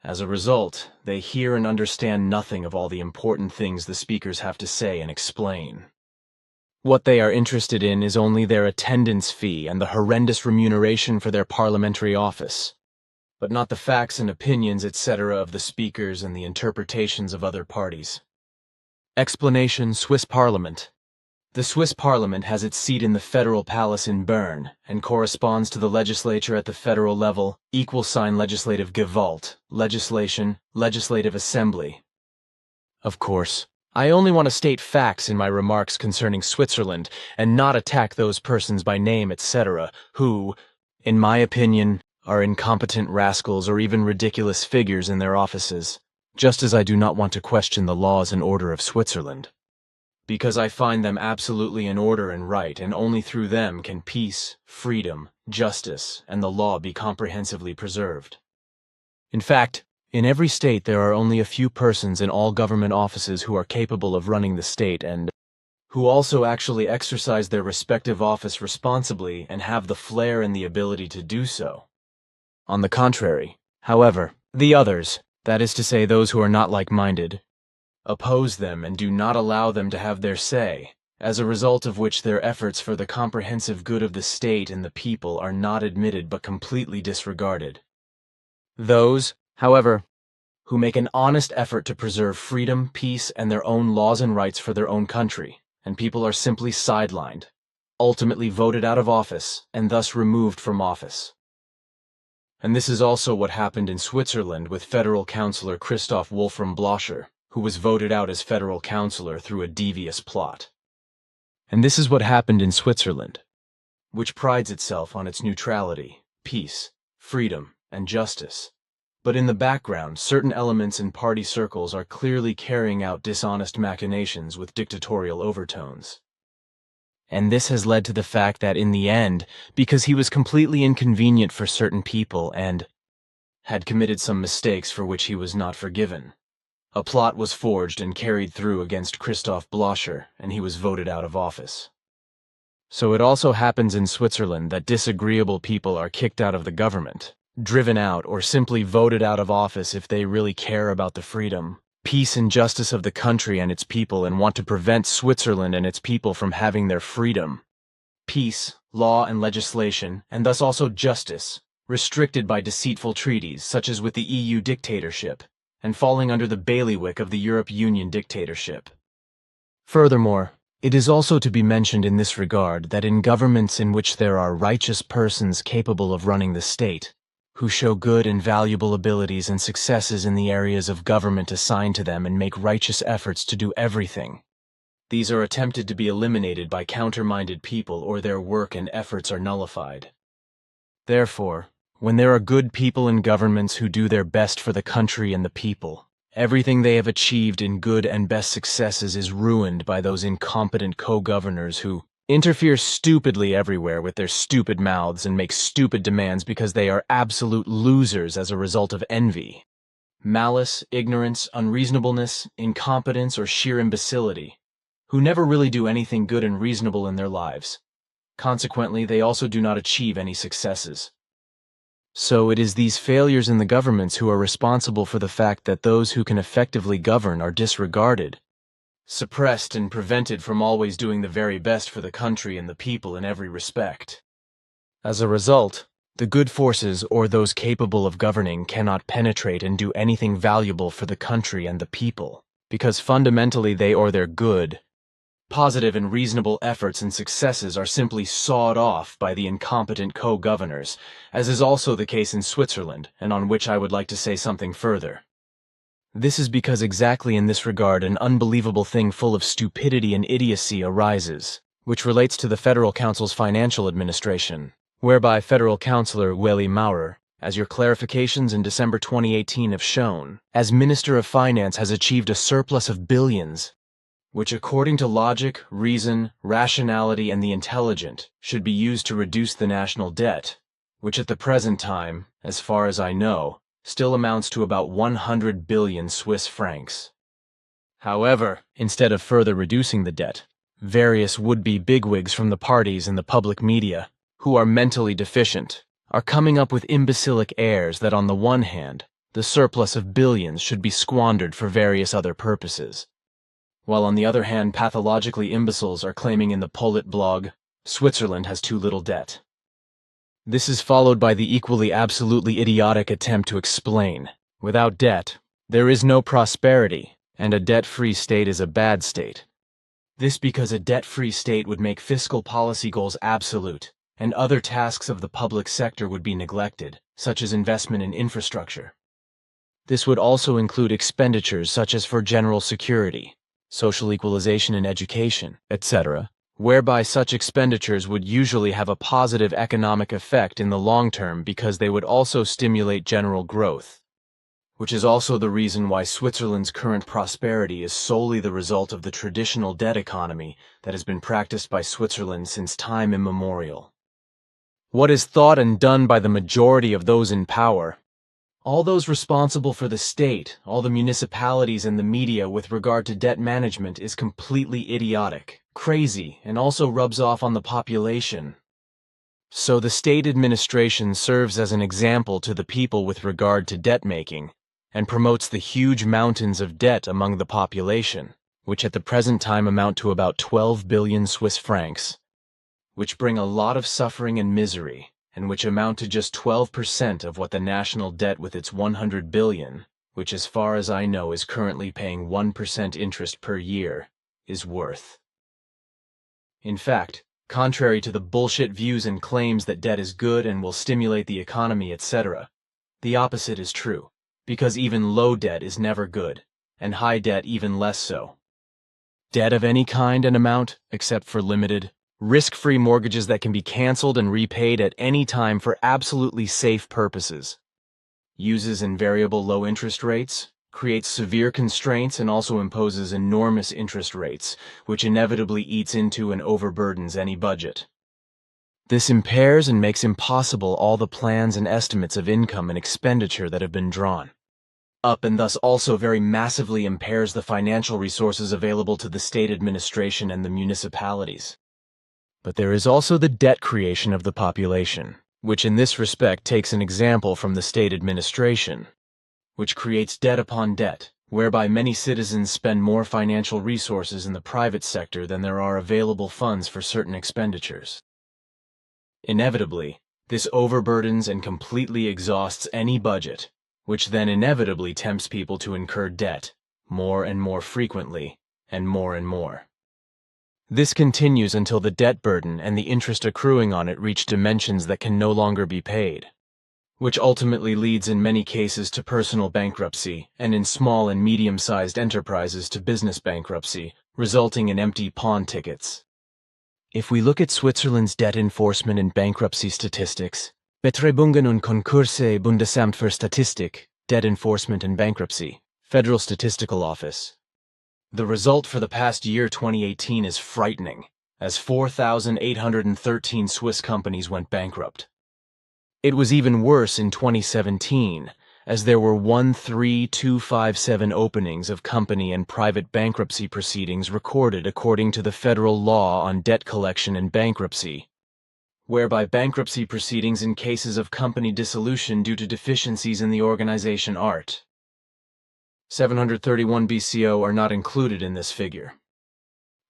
[SPEAKER 2] As a result, they hear and understand nothing of all the important things the speakers have to say and explain. What they are interested in is only their attendance fee and the horrendous remuneration for their parliamentary office, but not the facts and opinions, etc., of the speakers and the interpretations of other parties. Explanation: Swiss Parliament. The Swiss Parliament has its seat in the Federal Palace in Bern and corresponds to the legislature at the federal level, =legislative Gewalt, legislation, legislative assembly. Of course, I only want to state facts in my remarks concerning Switzerland and not attack those persons by name, etc., who, in my opinion, are incompetent rascals or even ridiculous figures in their offices, just as I do not want to question the laws and order of Switzerland, because I find them absolutely in order and right, and only through them can peace, freedom, justice, and the law be comprehensively preserved. In fact, in every state there are only a few persons in all government offices who are capable of running the state and who also actually exercise their respective office responsibly and have the flair and the ability to do so. On the contrary, however, the others, that is to say those who are not like-minded, oppose them and do not allow them to have their say, as a result of which their efforts for the comprehensive good of the state and the people are not admitted but completely disregarded. Those, however, who make an honest effort to preserve freedom, peace, and their own laws and rights for their own country, and people are simply sidelined, ultimately voted out of office, and thus removed from office. And this is also what happened in Switzerland with federal councillor Christoph Wolfram Bloscher, who was voted out as federal councillor through a devious plot. And this is what happened in Switzerland, which prides itself on its neutrality, peace, freedom, and justice. But in the background, certain elements in party circles are clearly carrying out dishonest machinations with dictatorial overtones. And this has led to the fact that in the end, because he was completely inconvenient for certain people and had committed some mistakes for which he was not forgiven, a plot was forged and carried through against Christoph Bloscher, and he was voted out of office. So it also happens in Switzerland that disagreeable people are kicked out of the government, driven out, or simply voted out of office if they really care about the freedom, peace, and justice of the country and its people and want to prevent Switzerland and its people from having their freedom, peace, law, and legislation, and thus also justice, restricted by deceitful treaties such as with the EU dictatorship, and falling under the bailiwick of the European Union dictatorship. Furthermore, it is also to be mentioned in this regard that in governments in which there are righteous persons capable of running the state, who show good and valuable abilities and successes in the areas of government assigned to them and make righteous efforts to do everything, these are attempted to be eliminated by counter-minded people, or their work and efforts are nullified. Therefore, when there are good people in governments who do their best for the country and the people, everything they have achieved in good and best successes is ruined by those incompetent co-governors who interfere stupidly everywhere with their stupid mouths and make stupid demands because they are absolute losers as a result of envy, malice, ignorance, unreasonableness, incompetence, or sheer imbecility, who never really do anything good and reasonable in their lives. Consequently, they also do not achieve any successes. So it is these failures in the governments who are responsible for the fact that those who can effectively govern are disregarded, suppressed, and prevented from always doing the very best for the country and the people in every respect. As a result, the good forces, or those capable of governing, cannot penetrate and do anything valuable for the country and the people, because fundamentally they or their good, positive and reasonable efforts and successes are simply sawed off by the incompetent co-governors, as is also the case in Switzerland, and on which I would like to say something further. This is because exactly in this regard an unbelievable thing full of stupidity and idiocy arises, which relates to the Federal Council's financial administration, whereby Federal Councillor Willy Maurer, as your clarifications in December 2018 have shown, as Minister of Finance has achieved a surplus of billions, which according to logic, reason, rationality, and the intelligent should be used to reduce the national debt, which at the present time, as far as I know, still amounts to about 100 billion Swiss francs. However, instead of further reducing the debt, various would-be bigwigs from the parties and the public media, who are mentally deficient, are coming up with imbecilic airs that on the one hand, the surplus of billions should be squandered for various other purposes, while on the other hand pathologically imbeciles are claiming in the Polit blog, Switzerland has too little debt. This is followed by the equally absolutely idiotic attempt to explain, without debt, there is no prosperity, and a debt-free state is a bad state. This because a debt-free state would make fiscal policy goals absolute, and other tasks of the public sector would be neglected, such as investment in infrastructure. This would also include expenditures such as for general security, social equalization in education, etc., whereby such expenditures would usually have a positive economic effect in the long term because they would also stimulate general growth, which is also the reason why Switzerland's current prosperity is solely the result of the traditional debt economy that has been practiced by Switzerland since time immemorial. What is thought and done by the majority of those in power, all those responsible for the state, all the municipalities and the media with regard to debt management is completely idiotic, crazy, and also rubs off on the population. So the state administration serves as an example to the people with regard to debt making, and promotes the huge mountains of debt among the population, which at the present time amount to about 12 billion Swiss francs, which bring a lot of suffering and misery, and which amount to just 12% of what the national debt with its 100 billion, which as far as I know is currently paying 1% interest per year, is worth. In fact, contrary to the bullshit views and claims that debt is good and will stimulate the economy, etc., the opposite is true, because even low debt is never good, and high debt even less so. Debt of any kind and amount, except for limited, risk-free mortgages that can be canceled and repaid at any time for absolutely safe purposes, uses invariable low interest rates, creates severe constraints, and also imposes enormous interest rates, which inevitably eats into and overburdens any budget. This impairs and makes impossible all the plans and estimates of income and expenditure that have been drawn up, and thus also very massively impairs the financial resources available to the state administration and the municipalities. But there is also the debt creation of the population, which in this respect takes an example from the state administration, which creates debt upon debt, whereby many citizens spend more financial resources in the private sector than there are available funds for certain expenditures. Inevitably, this overburdens and completely exhausts any budget, which then inevitably tempts people to incur debt, more and more frequently, and more and more. This continues until the debt burden and the interest accruing on it reach dimensions that can no longer be paid, which ultimately leads in many cases to personal bankruptcy, and in small and medium-sized enterprises to business bankruptcy, resulting in empty pawn tickets. If we look at Switzerland's debt enforcement and bankruptcy statistics, Betreibungen und Konkurse Bundesamt für Statistik, Debt Enforcement and Bankruptcy, Federal Statistical Office, the result for the past year 2018 is frightening, as 4,813 Swiss companies went bankrupt. It was even worse in 2017, as there were 13,257 openings of company and private bankruptcy proceedings recorded according to the federal law on debt collection and bankruptcy, whereby bankruptcy proceedings in cases of company dissolution due to deficiencies in the organization art. 731 BCO are not included in this figure.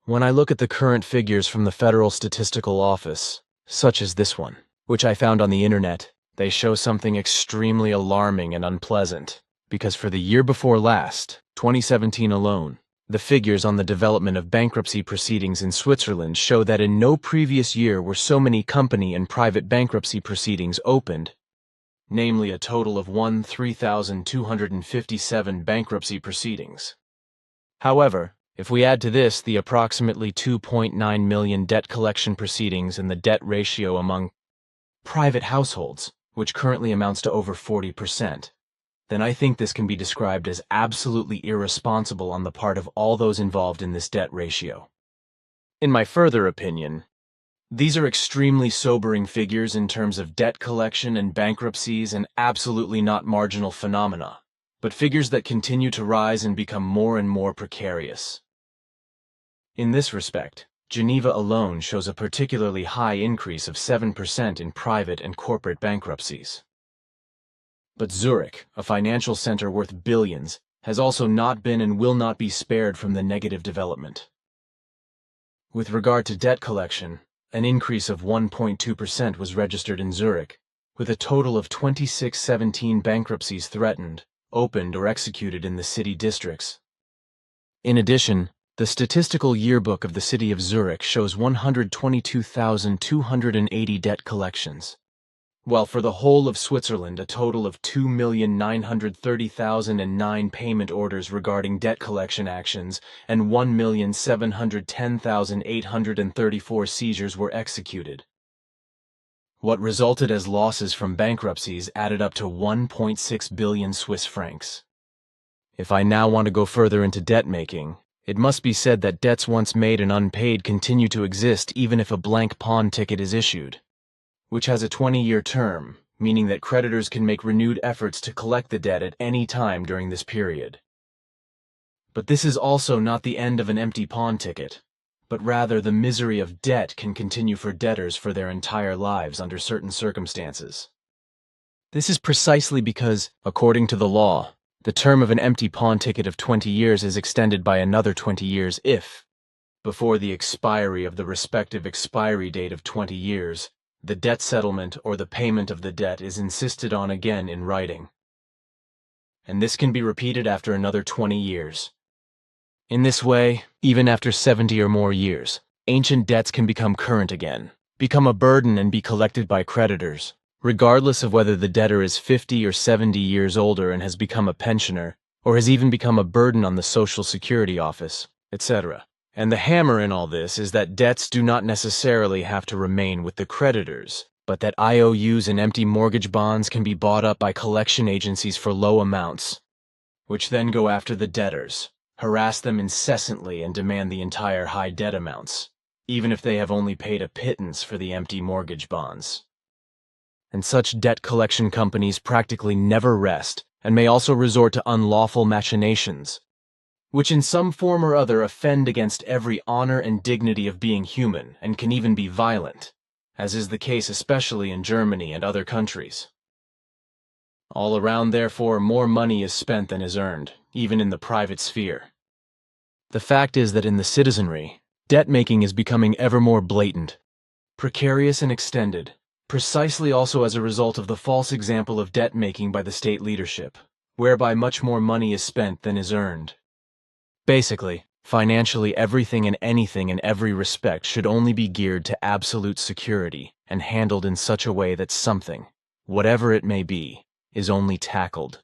[SPEAKER 2] When I look at the current figures from the Federal Statistical Office, such as this one, which I found on the internet, they show something extremely alarming and unpleasant, because for the year before last, 2017 alone, the figures on the development of bankruptcy proceedings in Switzerland show that in no previous year were so many company and private bankruptcy proceedings opened, namely a total of 3,257 bankruptcy proceedings. However, if we add to this the approximately 2.9 million debt collection proceedings and the debt ratio among private households, which currently amounts to over 40%, then I think this can be described as absolutely irresponsible on the part of all those involved in this debt ratio. In my further opinion, these are extremely sobering figures in terms of debt collection and bankruptcies, and absolutely not marginal phenomena, but figures that continue to rise and become more and more precarious. In this respect, Geneva alone shows a particularly high increase of 7% in private and corporate bankruptcies. But Zurich, a financial center worth billions, has also not been and will not be spared from the negative development. With regard to debt collection, an increase of 1.2% was registered in Zurich, with a total of 2617 bankruptcies threatened, opened, or executed in the city districts. In addition, the statistical yearbook of the city of Zurich shows 122,280 debt collections, while for the whole of Switzerland a total of 2,930,009 payment orders regarding debt collection actions and 1,710,834 seizures were executed. What resulted as losses from bankruptcies added up to 1.6 billion Swiss francs. If I now want to go further into debt making, it must be said that debts once made and unpaid continue to exist even if a blank pawn ticket is issued, which has a 20-year term, meaning that creditors can make renewed efforts to collect the debt at any time during this period. But this is also not the end of an empty pawn ticket, but rather the misery of debt can continue for debtors for their entire lives under certain circumstances. This is precisely because, according to the law, The term of an empty pawn ticket of 20 years is extended by another 20 years if, before the expiry of the respective expiry date of 20 years, the debt settlement or the payment of the debt is insisted on again in writing. And this can be repeated after another 20 years. In this way, even after 70 or more years, ancient debts can become current again, become a burden and be collected by creditors, regardless of whether the debtor is 50 or 70 years older and has become a pensioner, or has even become a burden on the Social Security Office, etc. And the hammer in all this is that debts do not necessarily have to remain with the creditors, but that IOUs and empty mortgage bonds can be bought up by collection agencies for low amounts, which then go after the debtors, harass them incessantly and demand the entire high debt amounts, even if they have only paid a pittance for the empty mortgage bonds. And such debt collection companies practically never rest and may also resort to unlawful machinations, which in some form or other offend against every honor and dignity of being human and can even be violent, as is the case especially in Germany and other countries. All around, therefore, more money is spent than is earned, even in the private sphere. The fact is that in the citizenry, debt-making is becoming ever more blatant, precarious and extended, precisely also as a result of the false example of debt-making by the state leadership, whereby much more money is spent than is earned. Basically, financially everything and anything in every respect should only be geared to absolute security and handled in such a way that something, whatever it may be, is only tackled,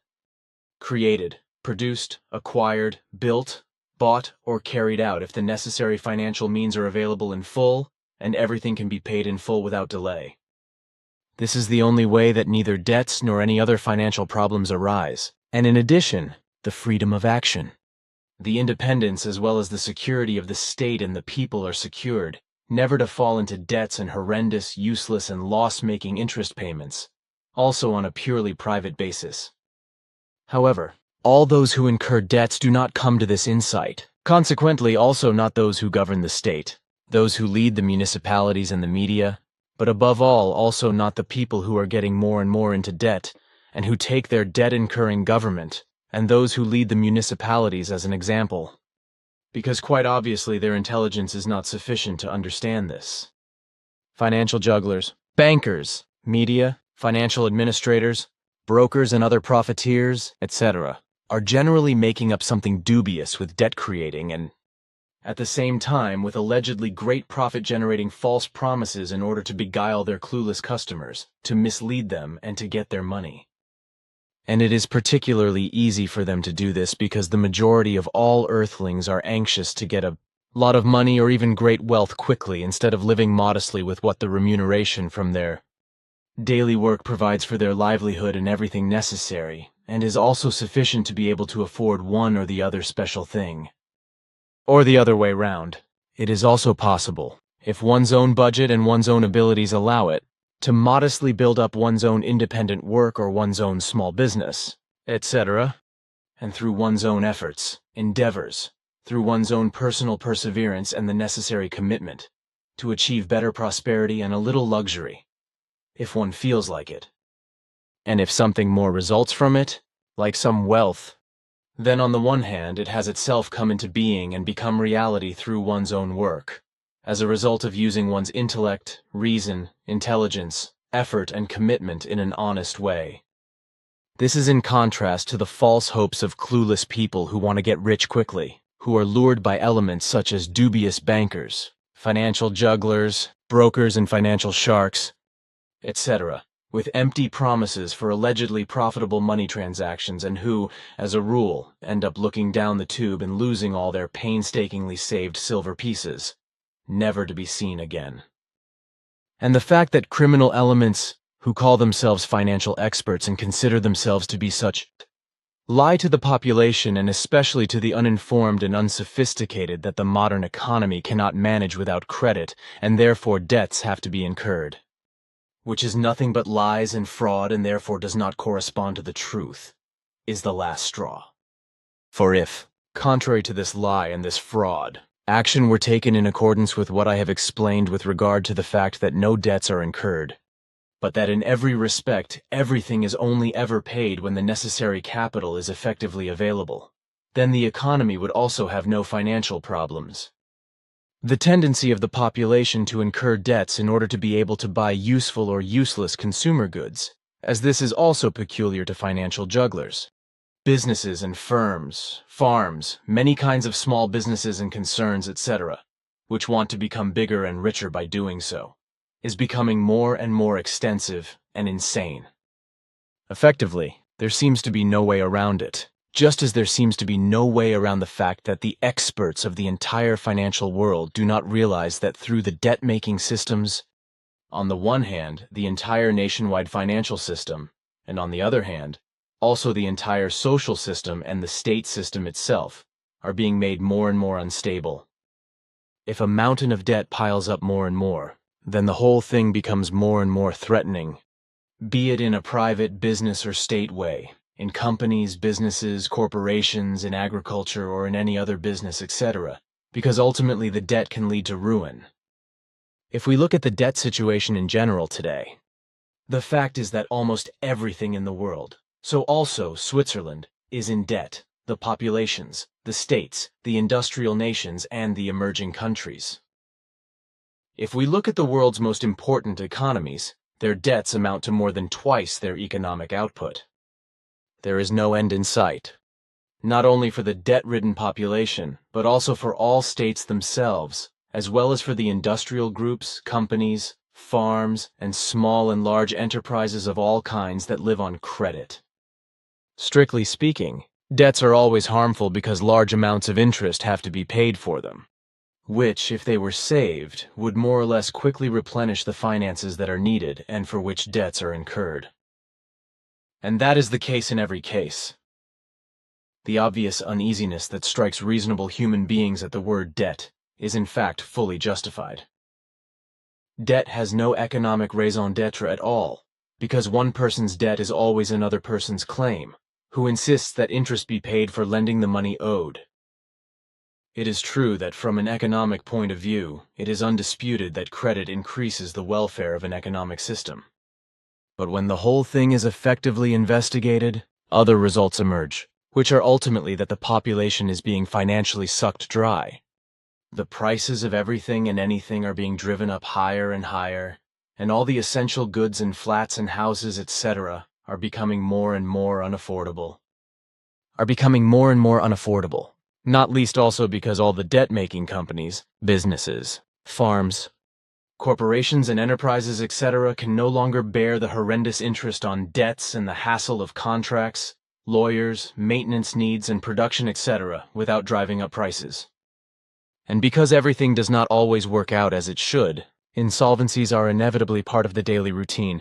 [SPEAKER 2] created, produced, acquired, built, bought, or carried out if the necessary financial means are available in full, and everything can be paid in full without delay. This is the only way that neither debts nor any other financial problems arise, and in addition, the freedom of action. The independence as well as the security of the state and the people are secured, never to fall into debts and horrendous, useless, and loss-making interest payments, also on a purely private basis. However, all those who incur debts do not come to this insight, consequently also not those who govern the state, those who lead the municipalities and the media, but above all also not the people who are getting more and more into debt, and who take their debt-incurring government, and those who lead the municipalities as an example, because quite obviously their intelligence is not sufficient to understand this. Financial jugglers, bankers, media, financial administrators, brokers and other profiteers, etc., are generally making up something dubious with debt creating and, at the same time, with allegedly great profit-generating false promises in order to beguile their clueless customers, to mislead them, and to get their money. And it is particularly easy for them to do this because the majority of all earthlings are anxious to get a lot of money or even great wealth quickly instead of living modestly with what the remuneration from their daily work provides for their livelihood and everything necessary, and is also sufficient to be able to afford one or the other special thing. Or the other way round. It is also possible, if one's own budget and one's own abilities allow it, to modestly build up one's own independent work or one's own small business, etc., and through one's own efforts, endeavors, through one's own personal perseverance and the necessary commitment, to achieve better prosperity and a little luxury, if one feels like it. And if something more results from it, like some wealth, then on the one hand it has itself come into being and become reality through one's own work, as a result of using one's intellect, reason, intelligence, effort, and commitment in an honest way. This is in contrast to the false hopes of clueless people who want to get rich quickly, who are lured by elements such as dubious bankers, financial jugglers, brokers and financial sharks, etc., with empty promises for allegedly profitable money transactions and who, as a rule, end up looking down the tube and losing all their painstakingly saved silver pieces, never to be seen again. And the fact that criminal elements, who call themselves financial experts and consider themselves to be such, lie to the population and especially to the uninformed and unsophisticated that the modern economy cannot manage without credit and therefore debts have to be incurred, which is nothing but lies and fraud and therefore does not correspond to the truth, is the last straw. For if, contrary to this lie and this fraud, action were taken in accordance with what I have explained with regard to the fact that no debts are incurred, but that in every respect, everything is only ever paid when the necessary capital is effectively available. Then the economy would also have no financial problems. The tendency of the population to incur debts in order to be able to buy useful or useless consumer goods, as this is also peculiar to financial jugglers. Businesses and firms, farms, many kinds of small businesses and concerns, etc., which want to become bigger and richer by doing so, is becoming more and more extensive and insane. Effectively, there seems to be no way around it, just as there seems to be no way around the fact that the experts of the entire financial world do not realize that through the debt-making systems, on the one hand, the entire nationwide financial system, and on the other hand, also the entire social system and the state system itself, are being made more and more unstable. If a mountain of debt piles up more and more, then the whole thing becomes more and more threatening, be it in a private business or state way, in companies, businesses, corporations, in agriculture, or in any other business, etc., because ultimately the debt can lead to ruin. If we look at the debt situation in general today, the fact is that almost everything in the world, so also Switzerland, is in debt, the populations, the states, the industrial nations, and the emerging countries. If we look at the world's most important economies, their debts amount to more than twice their economic output. There is no end in sight, not only for the debt-ridden population, but also for all states themselves, as well as for the industrial groups, companies, farms, and small and large enterprises of all kinds that live on credit. Strictly speaking, debts are always harmful because large amounts of interest have to be paid for them, which, if they were saved, would more or less quickly replenish the finances that are needed and for which debts are incurred. And that is the case in every case. The obvious uneasiness that strikes reasonable human beings at the word debt is in fact fully justified. Debt has no economic raison d'etre at all, because one person's debt is always another person's claim, who insists that interest be paid for lending the money owed. It is true that from an economic point of view, it is undisputed that credit increases the welfare of an economic system. But when the whole thing is effectively investigated, other results emerge, which are ultimately that the population is being financially sucked dry. The prices of everything and anything are being driven up higher and higher, and all the essential goods and flats and houses, etc., are becoming more and more unaffordable. Not least also because all the debt-making companies, businesses, farms, corporations and enterprises, etc., can no longer bear the horrendous interest on debts and the hassle of contracts, lawyers, maintenance needs, and production, etc., without driving up prices. And because everything does not always work out as it should, insolvencies are inevitably part of the daily routine,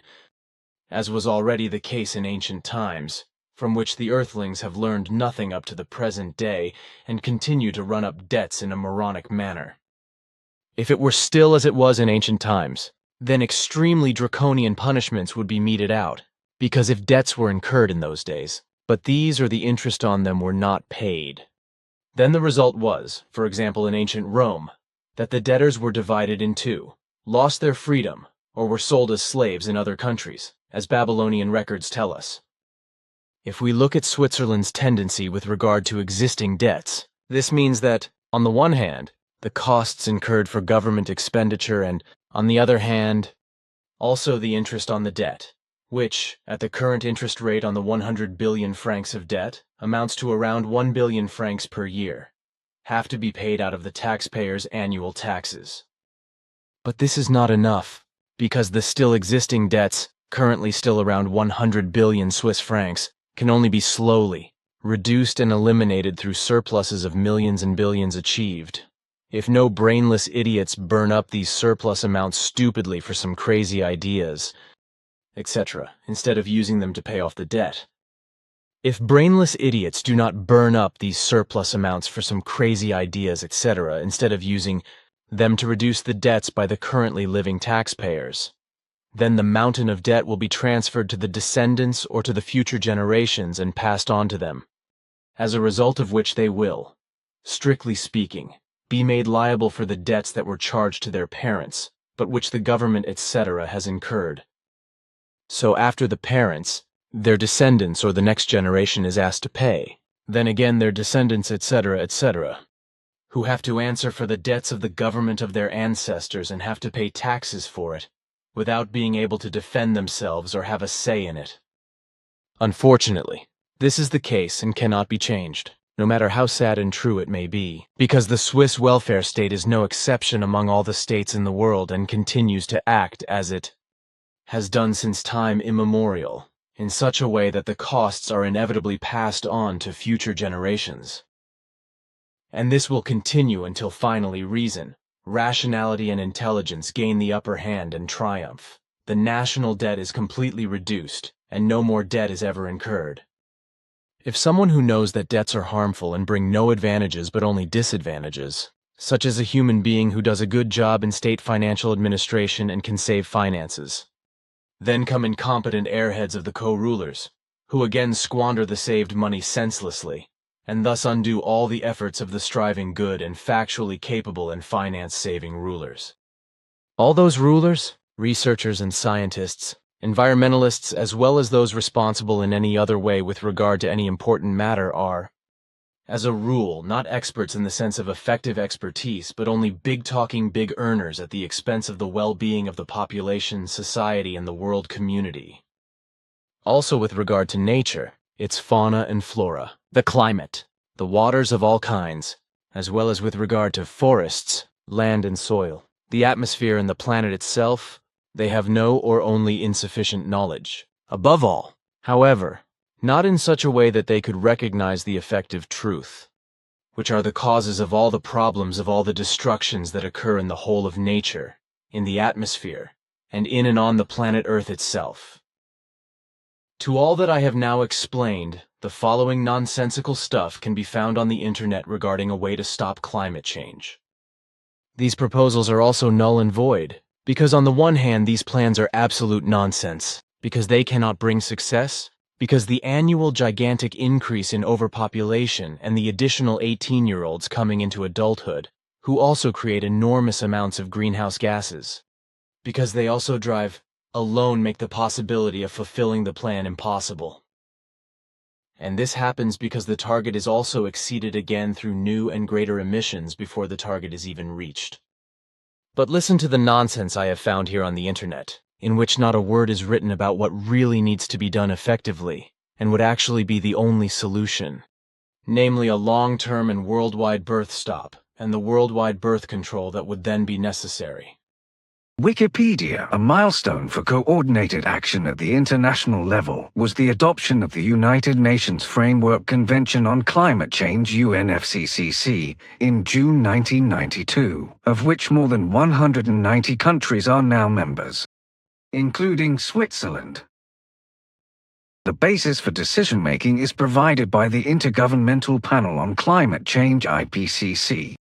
[SPEAKER 2] as was already the case in ancient times, from which the earthlings have learned nothing up to the present day and continue to run up debts in a moronic manner. If it were still as it was in ancient times, then extremely draconian punishments would be meted out, because if debts were incurred in those days, but these or the interest on them were not paid, then the result was, for example in ancient Rome, that the debtors were divided in two, lost their freedom, or were sold as slaves in other countries, as Babylonian records tell us. If we look at Switzerland's tendency with regard to existing debts, this means that, on the one hand, the costs incurred for government expenditure and, on the other hand, also the interest on the debt, which, at the current interest rate on the 100 billion francs of debt, amounts to around 1 billion francs per year, have to be paid out of the taxpayers' annual taxes. But this is not enough, because the still existing debts, currently still around 100 billion Swiss francs, can only be slowly reduced and eliminated through surpluses of millions and billions achieved. If no brainless idiots burn up these surplus amounts stupidly for some crazy ideas, etc., instead of using them to pay off the debt. If brainless idiots do not burn up these surplus amounts for some crazy ideas, etc., instead of using them to reduce the debts by the currently living taxpayers, then the mountain of debt will be transferred to the descendants or to the future generations and passed on to them, as a result of which they will, strictly speaking, be made liable for the debts that were charged to their parents, but which the government, etc., has incurred. So after the parents, their descendants or the next generation is asked to pay. Then again their descendants, etc., etc., who have to answer for the debts of the government of their ancestors and have to pay taxes for it, without being able to defend themselves or have a say in it. Unfortunately, this is the case and cannot be changed, no matter how sad and true it may be, because the Swiss welfare state is no exception among all the states in the world and continues to act as it has done since time immemorial, in such a way that the costs are inevitably passed on to future generations. And this will continue until finally reason, rationality, and intelligence gain the upper hand and triumph. The national debt is completely reduced, and no more debt is ever incurred. If someone who knows that debts are harmful and bring no advantages but only disadvantages, such as a human being who does a good job in state financial administration and can save finances, then come incompetent airheads of the co-rulers, who again squander the saved money senselessly, and thus undo all the efforts of the striving good and factually capable and finance-saving rulers. All those rulers, researchers and scientists, environmentalists, as well as those responsible in any other way with regard to any important matter are, as a rule, not experts in the sense of effective expertise, but only big-talking big earners at the expense of the well-being of the population, society, and the world community. Also with regard to nature, its fauna and flora, the climate, the waters of all kinds, as well as with regard to forests, land and soil, the atmosphere and the planet itself, they have no or only insufficient knowledge. Above all, however, not in such a way that they could recognize the effective truth, which are the causes of all the problems of all the destructions that occur in the whole of nature, in the atmosphere, and in and on the planet Earth itself. To all that I have now explained, the following nonsensical stuff can be found on the internet regarding a way to stop climate change. These proposals are also null and void, because on the one hand these plans are absolute nonsense, because they cannot bring success, because the annual gigantic increase in overpopulation and the additional 18-year-olds coming into adulthood, who also create enormous amounts of greenhouse gases, because they also alone make the possibility of fulfilling the plan impossible. And this happens because the target is also exceeded again through new and greater emissions before the target is even reached. But listen to the nonsense I have found here on the internet, in which not a word is written about what really needs to be done effectively, and would actually be the only solution, namely a long-term and worldwide birth stop, and the worldwide birth control that would then be necessary.
[SPEAKER 5] Wikipedia, a milestone for coordinated action at the international level, was the adoption of the United Nations Framework Convention on Climate Change (UNFCCC) in June 1992, of which more than 190 countries are now members, including Switzerland. The basis for decision-making is provided by the Intergovernmental Panel on Climate Change (IPCC),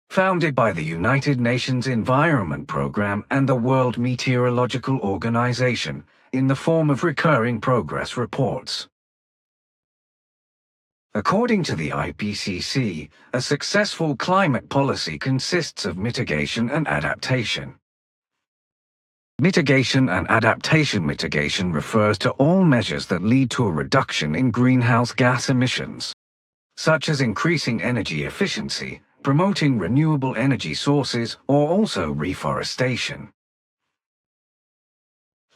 [SPEAKER 5] founded by the United Nations Environment Programme and the World Meteorological Organization, in the form of recurring progress reports. According to the IPCC, a successful climate policy consists of mitigation and adaptation. Mitigation and adaptation. Mitigation refers to all measures that lead to a reduction in greenhouse gas emissions, such as increasing energy efficiency, promoting renewable energy sources, or also reforestation.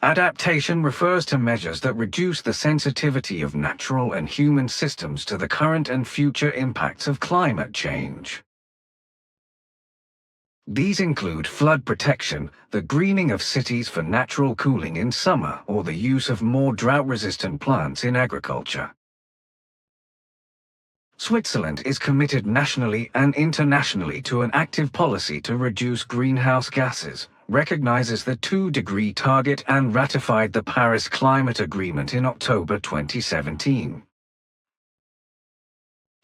[SPEAKER 5] Adaptation refers to measures that reduce the sensitivity of natural and human systems to the current and future impacts of climate change. These include flood protection, the greening of cities for natural cooling in summer, or the use of more drought-resistant plants in agriculture. Switzerland is committed nationally and internationally to an active policy to reduce greenhouse gases, recognizes the 2-degree target and ratified the Paris Climate Agreement in October 2017.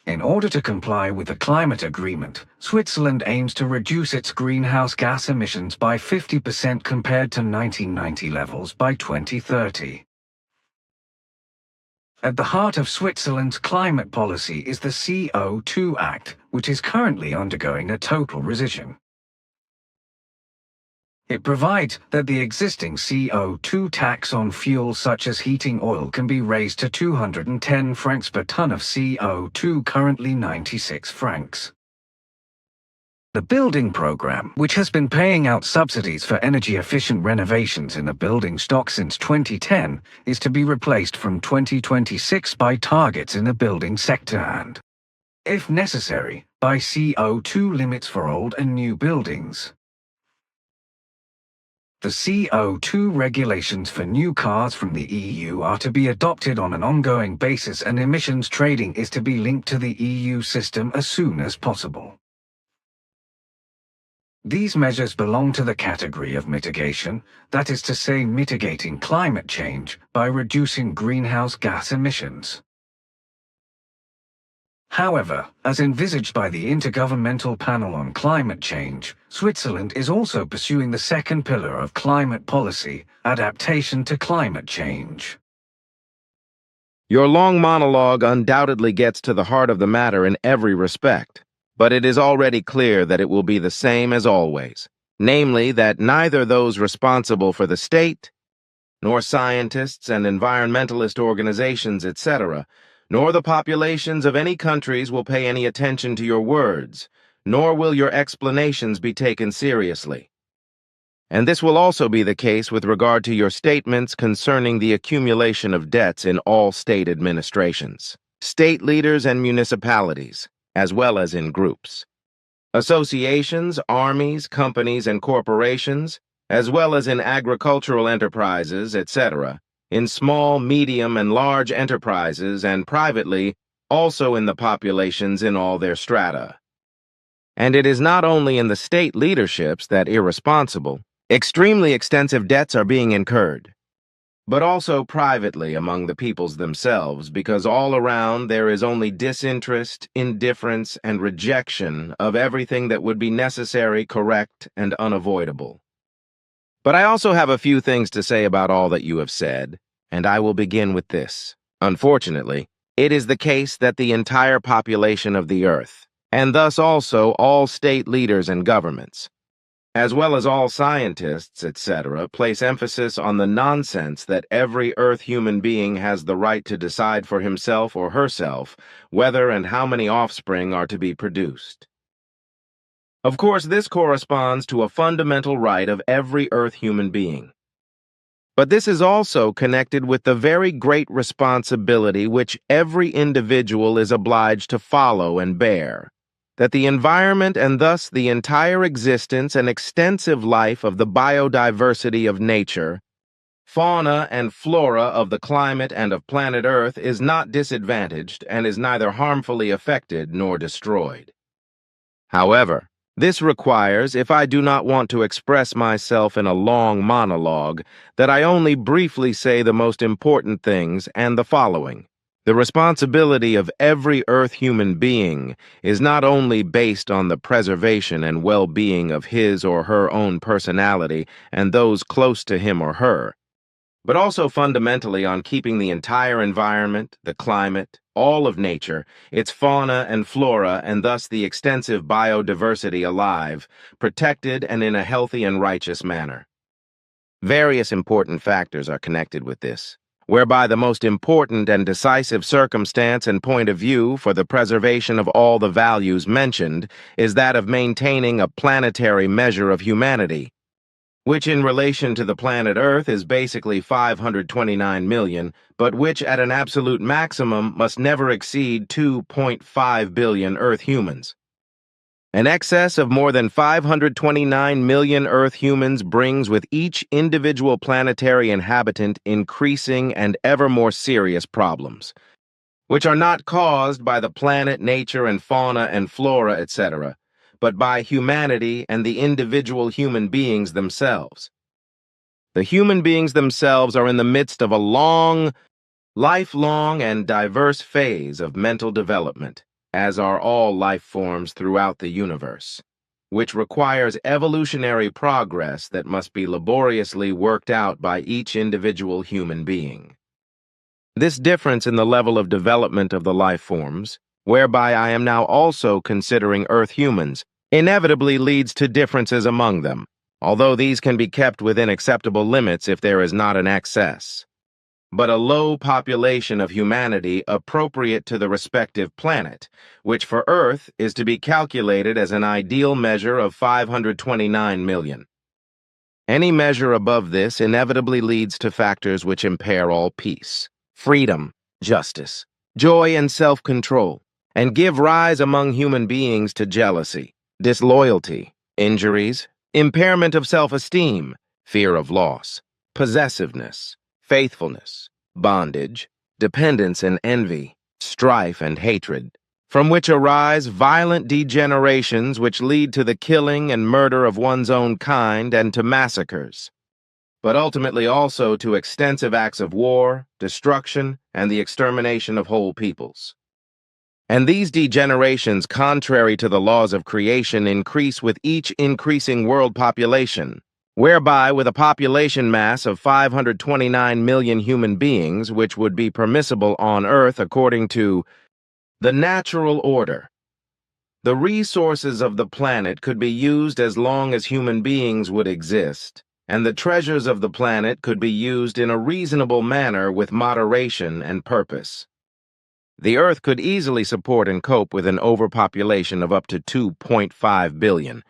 [SPEAKER 5] In order to comply with the climate agreement, Switzerland aims to reduce its greenhouse gas emissions by 50% compared to 1990 levels by 2030. At the heart of Switzerland's climate policy is the CO2 Act, which is currently undergoing a total revision. It provides that the existing CO2 tax on fuels such as heating oil can be raised to 210 francs per ton of CO2, currently 96 francs. The building program, which has been paying out subsidies for energy-efficient renovations in the building stock since 2010, is to be replaced from 2026 by targets in the building sector and, if necessary, by CO2 limits for old and new buildings. The CO2 regulations for new cars from the EU are to be adopted on an ongoing basis, and emissions trading is to be linked to the EU system as soon as possible. These measures belong to the category of mitigation, that is to say, mitigating climate change by reducing greenhouse gas emissions. However, as envisaged by the Intergovernmental Panel on Climate Change, Switzerland is also pursuing the second pillar of climate policy, adaptation to climate change.
[SPEAKER 3] Your long monologue undoubtedly gets to the heart of the matter in every respect, but it is already clear that it will be the same as always, namely that neither those responsible for the state, nor scientists and environmentalist organizations, etc., nor the populations of any countries will pay any attention to your words, nor will your explanations be taken seriously. And this will also be the case with regard to your statements concerning the accumulation of debts in all state administrations, state leaders and municipalities, as well as in groups, associations, armies, companies, and corporations, as well as in agricultural enterprises, etc., in small, medium, and large enterprises, and privately, also in the populations in all their strata. And it is not only in the state leaderships that irresponsible, extremely extensive debts are being incurred, but also privately among the peoples themselves, because all around there is only disinterest, indifference, and rejection of everything that would be necessary, correct, and unavoidable. But I also have a few things to say about all that you have said, and I will begin with this. Unfortunately, it is the case that the entire population of the earth, and thus also all state leaders and governments, as well as all scientists, etc., place emphasis on the nonsense that every Earth human being has the right to decide for himself or herself whether and how many offspring are to be produced. Of course, this corresponds to a fundamental right of every Earth human being. But this is also connected with the very great responsibility which every individual is obliged to follow and bear, that the environment and thus the entire existence and extensive life of the biodiversity of nature, fauna and flora of the climate and of planet Earth is not disadvantaged and is neither harmfully affected nor destroyed. However, this requires, if I do not want to express myself in a long monologue, that I only briefly say the most important things and the following. The responsibility of every Earth human being is not only based on the preservation and well-being of his or her own personality and those close to him or her, but also fundamentally on keeping the entire environment, the climate, all of nature, its fauna and flora, and thus the extensive biodiversity alive, protected and in a healthy and righteous manner. Various important factors are connected with this, whereby the most important and decisive circumstance and point of view for the preservation of all the values mentioned is that of maintaining a planetary measure of humanity, which in relation to the planet Earth is basically 529 million, but which at an absolute maximum must never exceed 2.5 billion Earth humans. An excess of more than 529 million Earth humans brings with each individual planetary inhabitant increasing and ever more serious problems, which are not caused by the planet, nature, and fauna and flora, etc., but by humanity and the individual human beings themselves. The human beings themselves are in the midst of a lifelong and diverse phase of mental development, as are all life forms throughout the universe, which requires evolutionary progress that must be laboriously worked out by each individual human being. This difference in the level of development of the life forms, whereby I am now also considering Earth humans, inevitably leads to differences among them, although these can be kept within acceptable limits if there is not an excess. But a low population of humanity appropriate to the respective planet, which for Earth is to be calculated as an ideal measure of 529 million. Any measure above this inevitably leads to factors which impair all peace, freedom, justice, joy, and self-control, and give rise among human beings to jealousy, disloyalty, injuries, impairment of self-esteem, fear of loss, possessiveness, faithfulness, bondage, dependence and envy, strife and hatred, from which arise violent degenerations which lead to the killing and murder of one's own kind and to massacres, but ultimately also to extensive acts of war, destruction, and the extermination of whole peoples. And these degenerations, contrary to the laws of creation, increase with each increasing world population, whereby with a population mass of 529 million human beings, which would be permissible on Earth according to the natural order, the resources of the planet could be used as long as human beings would exist, and the treasures of the planet could be used in a reasonable manner with moderation and purpose. The Earth could easily support and cope with an overpopulation of up to 2.5 billion.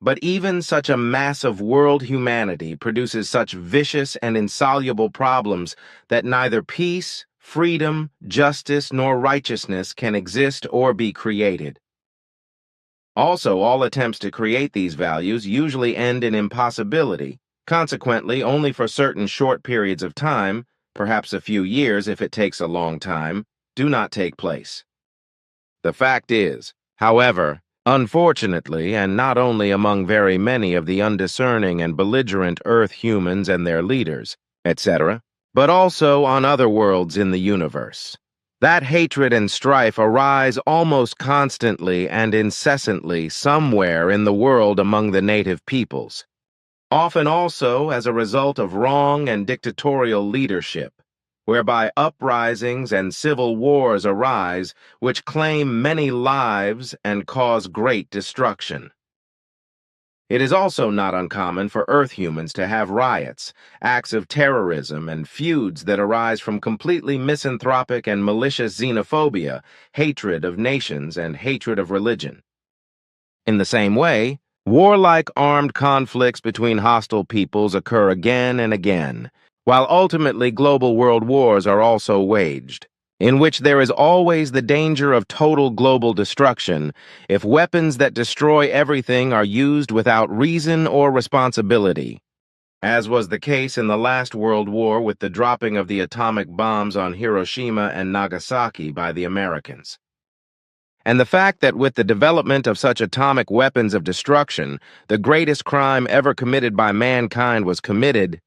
[SPEAKER 3] But even such a mass of world humanity produces such vicious and insoluble problems that neither peace, freedom, justice, nor righteousness can exist or be created. Also, all attempts to create these values usually end in impossibility, consequently only for certain short periods of time, perhaps a few years if it takes a long time, do not take place. The fact is, however, unfortunately, and not only among very many of the undiscerning and belligerent Earth humans and their leaders, etc., but also on other worlds in the universe, that hatred and strife arise almost constantly and incessantly somewhere in the world among the native peoples, often also as a result of wrong and dictatorial leadership, whereby uprisings and civil wars arise which claim many lives and cause great destruction. It is also not uncommon for Earth humans to have riots, acts of terrorism, and feuds that arise from completely misanthropic and malicious xenophobia, hatred of nations, and hatred of religion. In the same way, warlike armed conflicts between hostile peoples occur again and again, while ultimately global world wars are also waged, in which there is always the danger of total global destruction if weapons that destroy everything are used without reason or responsibility, as was the case in the last World War with the dropping of the atomic bombs on Hiroshima and Nagasaki by the Americans. And the fact that with the development of such atomic weapons of destruction, the greatest crime ever committed by mankind was committed,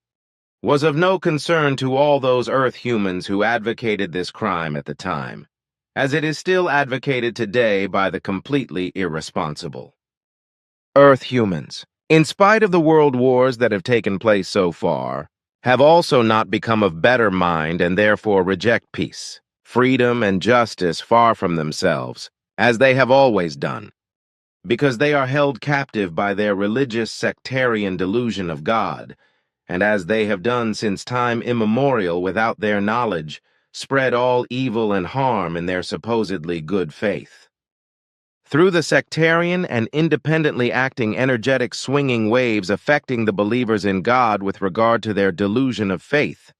[SPEAKER 3] was of no concern to all those Earth humans who advocated this crime at the time, as it is still advocated today by the completely irresponsible. Earth humans, in spite of the world wars that have taken place so far, have also not become of better mind and therefore reject peace, freedom, and justice far from themselves, as they have always done, because they are held captive by their religious sectarian delusion of God, and as they have done since time immemorial without their knowledge, spread all evil and harm in their supposedly good faith. Through the sectarian and independently acting energetic swinging waves affecting the believers in God with regard to their delusion of faith,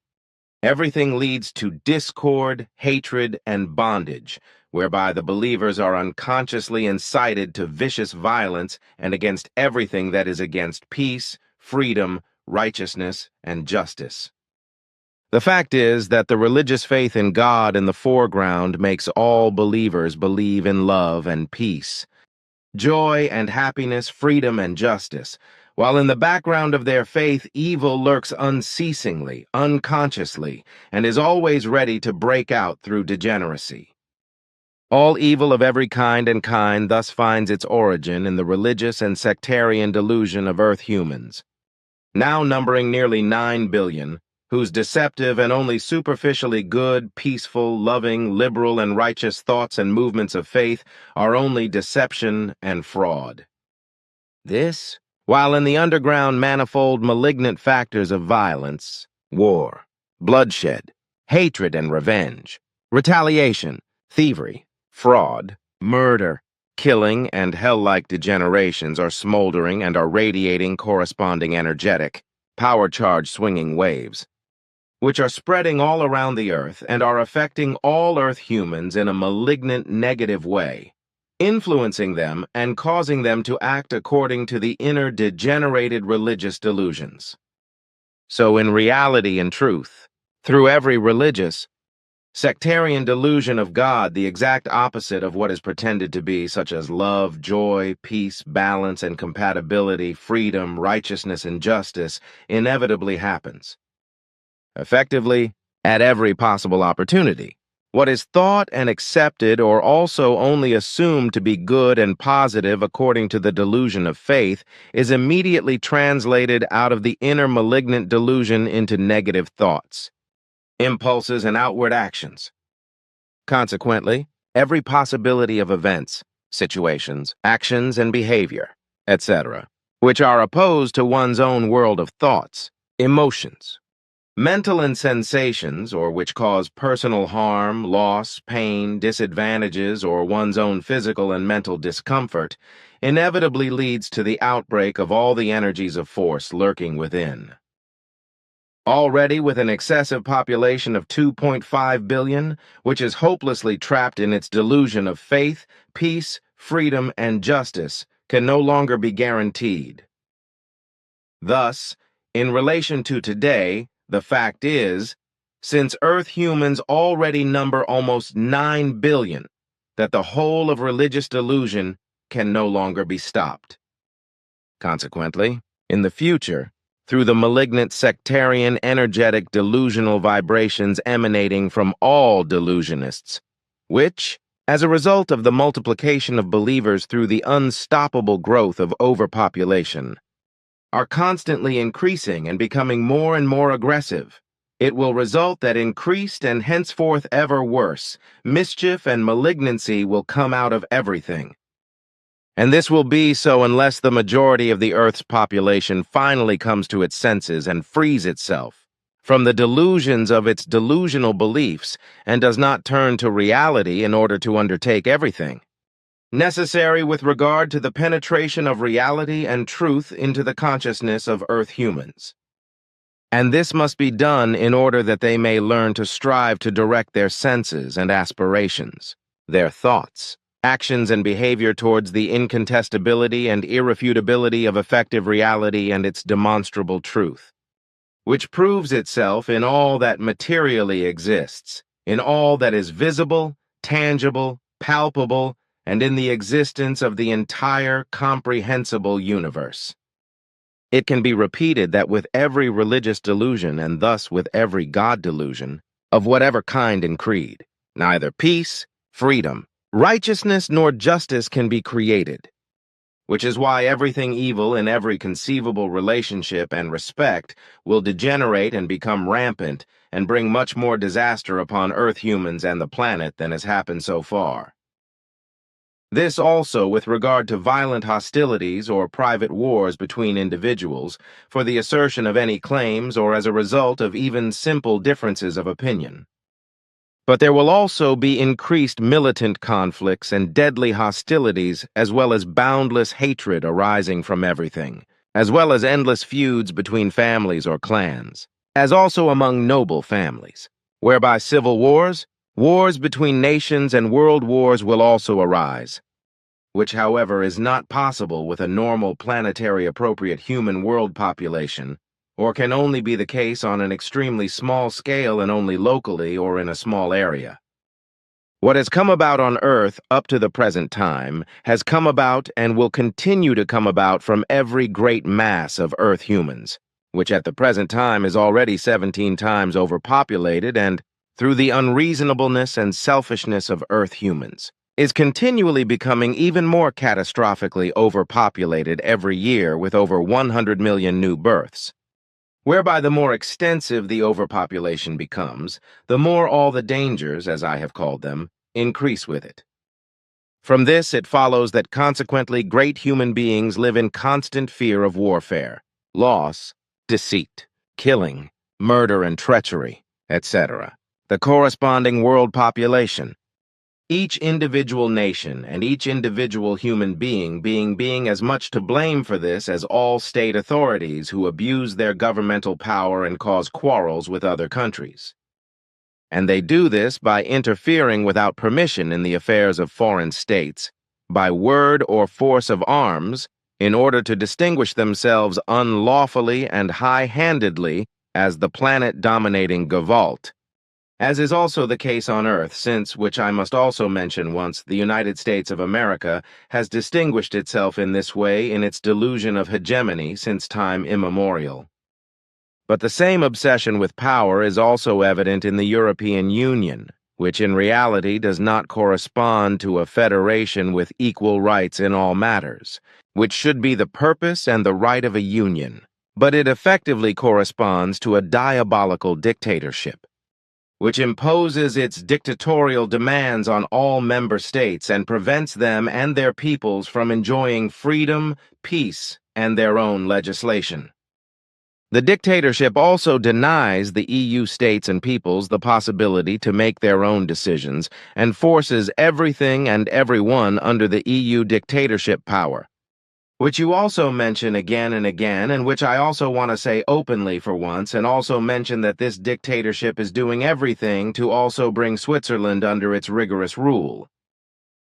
[SPEAKER 3] everything leads to discord, hatred, and bondage, whereby the believers are unconsciously incited to vicious violence and against everything that is against peace, freedom, righteousness, and justice. The fact is that the religious faith in God in the foreground makes all believers believe in love and peace, joy and happiness, freedom and justice, while in the background of their faith evil lurks unceasingly, unconsciously, and is always ready to break out through degeneracy. All evil of every kind and kind thus finds its origin in the religious and sectarian delusion of Earth humans, now numbering nearly 9 billion, whose deceptive and only superficially good, peaceful, loving, liberal, and righteous thoughts and movements of faith are only deception and fraud. This while in the underground manifold malignant factors of violence, war, bloodshed, hatred and revenge, retaliation, thievery, fraud, murder, killing, and hell-like degenerations are smoldering and are radiating corresponding energetic, power-charged swinging waves, which are spreading all around the Earth and are affecting all Earth humans in a malignant negative way, influencing them and causing them to act according to the inner degenerated religious delusions. So in reality and truth, through every religious, sectarian delusion of God, the exact opposite of what is pretended to be, such as love, joy, peace, balance, and compatibility, freedom, righteousness, and justice, inevitably happens. Effectively, at every possible opportunity. What is thought and accepted or also only assumed to be good and positive according to the delusion of faith is immediately translated out of the inner malignant delusion into negative thoughts, impulses, and outward actions. Consequently, every possibility of events, situations, actions, and behavior, etc., which are opposed to one's own world of thoughts, emotions, mental and sensations, or which cause personal harm, loss, pain, disadvantages, or one's own physical and mental discomfort, inevitably leads to the outbreak of all the energies of force lurking within. Already with an excessive population of 2.5 billion, which is hopelessly trapped in its delusion of faith, peace, freedom, and justice, can no longer be guaranteed. Thus, in relation to today, the fact is, since Earth humans already number almost 9 billion, that the whole of religious delusion can no longer be stopped. Consequently, in the future, through the malignant sectarian energetic delusional vibrations emanating from all delusionists, which, as a result of the multiplication of believers through the unstoppable growth of overpopulation, are constantly increasing and becoming more and more aggressive, it will result that increased and henceforth ever worse mischief and malignancy will come out of everything. And this will be so unless the majority of the Earth's population finally comes to its senses and frees itself from the delusions of its delusional beliefs and does not turn to reality in order to undertake everything necessary with regard to the penetration of reality and truth into the consciousness of Earth humans. And this must be done in order that they may learn to strive to direct their senses and aspirations, their thoughts, actions, and behavior towards the incontestability and irrefutability of effective reality and its demonstrable truth, which proves itself in all that materially exists, in all that is visible, tangible, palpable, and in the existence of the entire comprehensible universe. It can be repeated that with every religious delusion, and thus with every God delusion, of whatever kind and creed, neither peace, freedom, righteousness, nor justice can be created, which is why everything evil in every conceivable relationship and respect will degenerate and become rampant and bring much more disaster upon Earth humans and the planet than has happened so far. This also with regard to violent hostilities or private wars between individuals for the assertion of any claims or as a result of even simple differences of opinion. But there will also be increased militant conflicts and deadly hostilities as well as boundless hatred arising from everything, as well as endless feuds between families or clans, as also among noble families, whereby civil wars, wars between nations, and world wars will also arise, which, however, is not possible with a normal planetary appropriate human world population, or can only be the case on an extremely small scale and only locally or in a small area. What has come about on Earth up to the present time has come about and will continue to come about from every great mass of Earth humans, which at the present time is already 17 times overpopulated and, through the unreasonableness and selfishness of Earth humans, is continually becoming even more catastrophically overpopulated every year with over 100 million new births, whereby the more extensive the overpopulation becomes, the more all the dangers, as I have called them, increase with it. From this, it follows that consequently great human beings live in constant fear of warfare, loss, deceit, killing, murder and treachery, etc. The corresponding world population. Each individual nation and each individual human being as much to blame for this as all state authorities who abuse their governmental power and cause quarrels with other countries. And they do this by interfering without permission in the affairs of foreign states, by word or force of arms, in order to distinguish themselves unlawfully and high-handedly as the planet-dominating Gewalt, as is also the case on Earth since, which I must also mention once, the United States of America has distinguished itself in this way in its delusion of hegemony since time immemorial. But the same obsession with power is also evident in the European Union, which in reality does not correspond to a federation with equal rights in all matters, which should be the purpose and the right of a union, but it effectively corresponds to a diabolical dictatorship, which imposes its dictatorial demands on all member states and prevents them and their peoples from enjoying freedom, peace, and their own legislation. The dictatorship also denies the EU states and peoples the possibility to make their own decisions and forces everything and everyone under the EU dictatorship power, which you also mention again and again, and which I also want to say openly for once, and also mention that this dictatorship is doing everything to also bring Switzerland under its rigorous rule.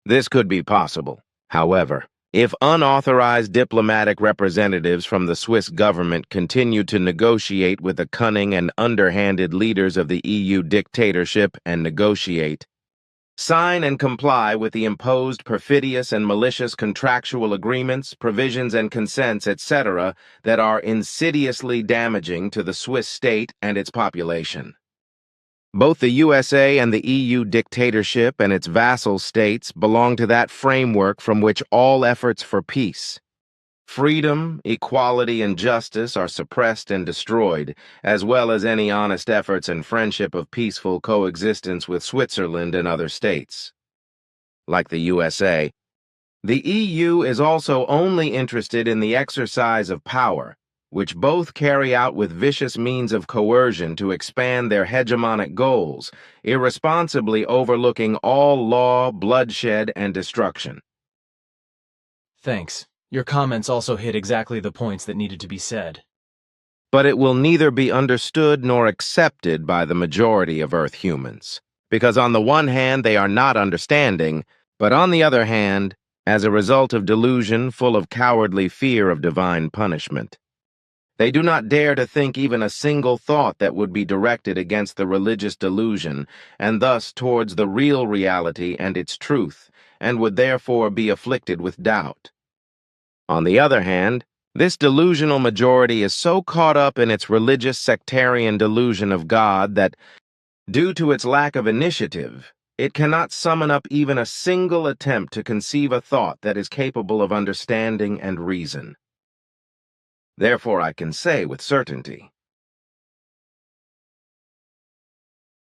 [SPEAKER 3] This could be possible, however, if unauthorized diplomatic representatives from the Swiss government continue to negotiate with the cunning and underhanded leaders of the EU dictatorship and sign and comply with the imposed perfidious and malicious contractual agreements, provisions and consents, etc., that are insidiously damaging to the Swiss state and its population. Both the USA and the EU dictatorship and its vassal states belong to that framework from which all efforts for peace, freedom, equality, and justice are suppressed and destroyed, as well as any honest efforts and friendship of peaceful coexistence with Switzerland and other states. Like the USA, the EU is also only interested in the exercise of power, which both carry out with vicious means of coercion to expand their hegemonic goals, irresponsibly overlooking all law, bloodshed, and destruction.
[SPEAKER 2] Thanks. Your comments also hit exactly the points that needed to be said.
[SPEAKER 3] But it will neither be understood nor accepted by the majority of Earth humans, because on the one hand they are not understanding, but on the other hand, as a result of delusion full of cowardly fear of divine punishment. They do not dare to think even a single thought that would be directed against the religious delusion, and thus towards the real reality and its truth, and would therefore be afflicted with doubt. On the other hand, this delusional majority is so caught up in its religious sectarian delusion of God that, due to its lack of initiative, it cannot summon up even a single attempt to conceive a thought that is capable of understanding and reason. Therefore, I can say with certainty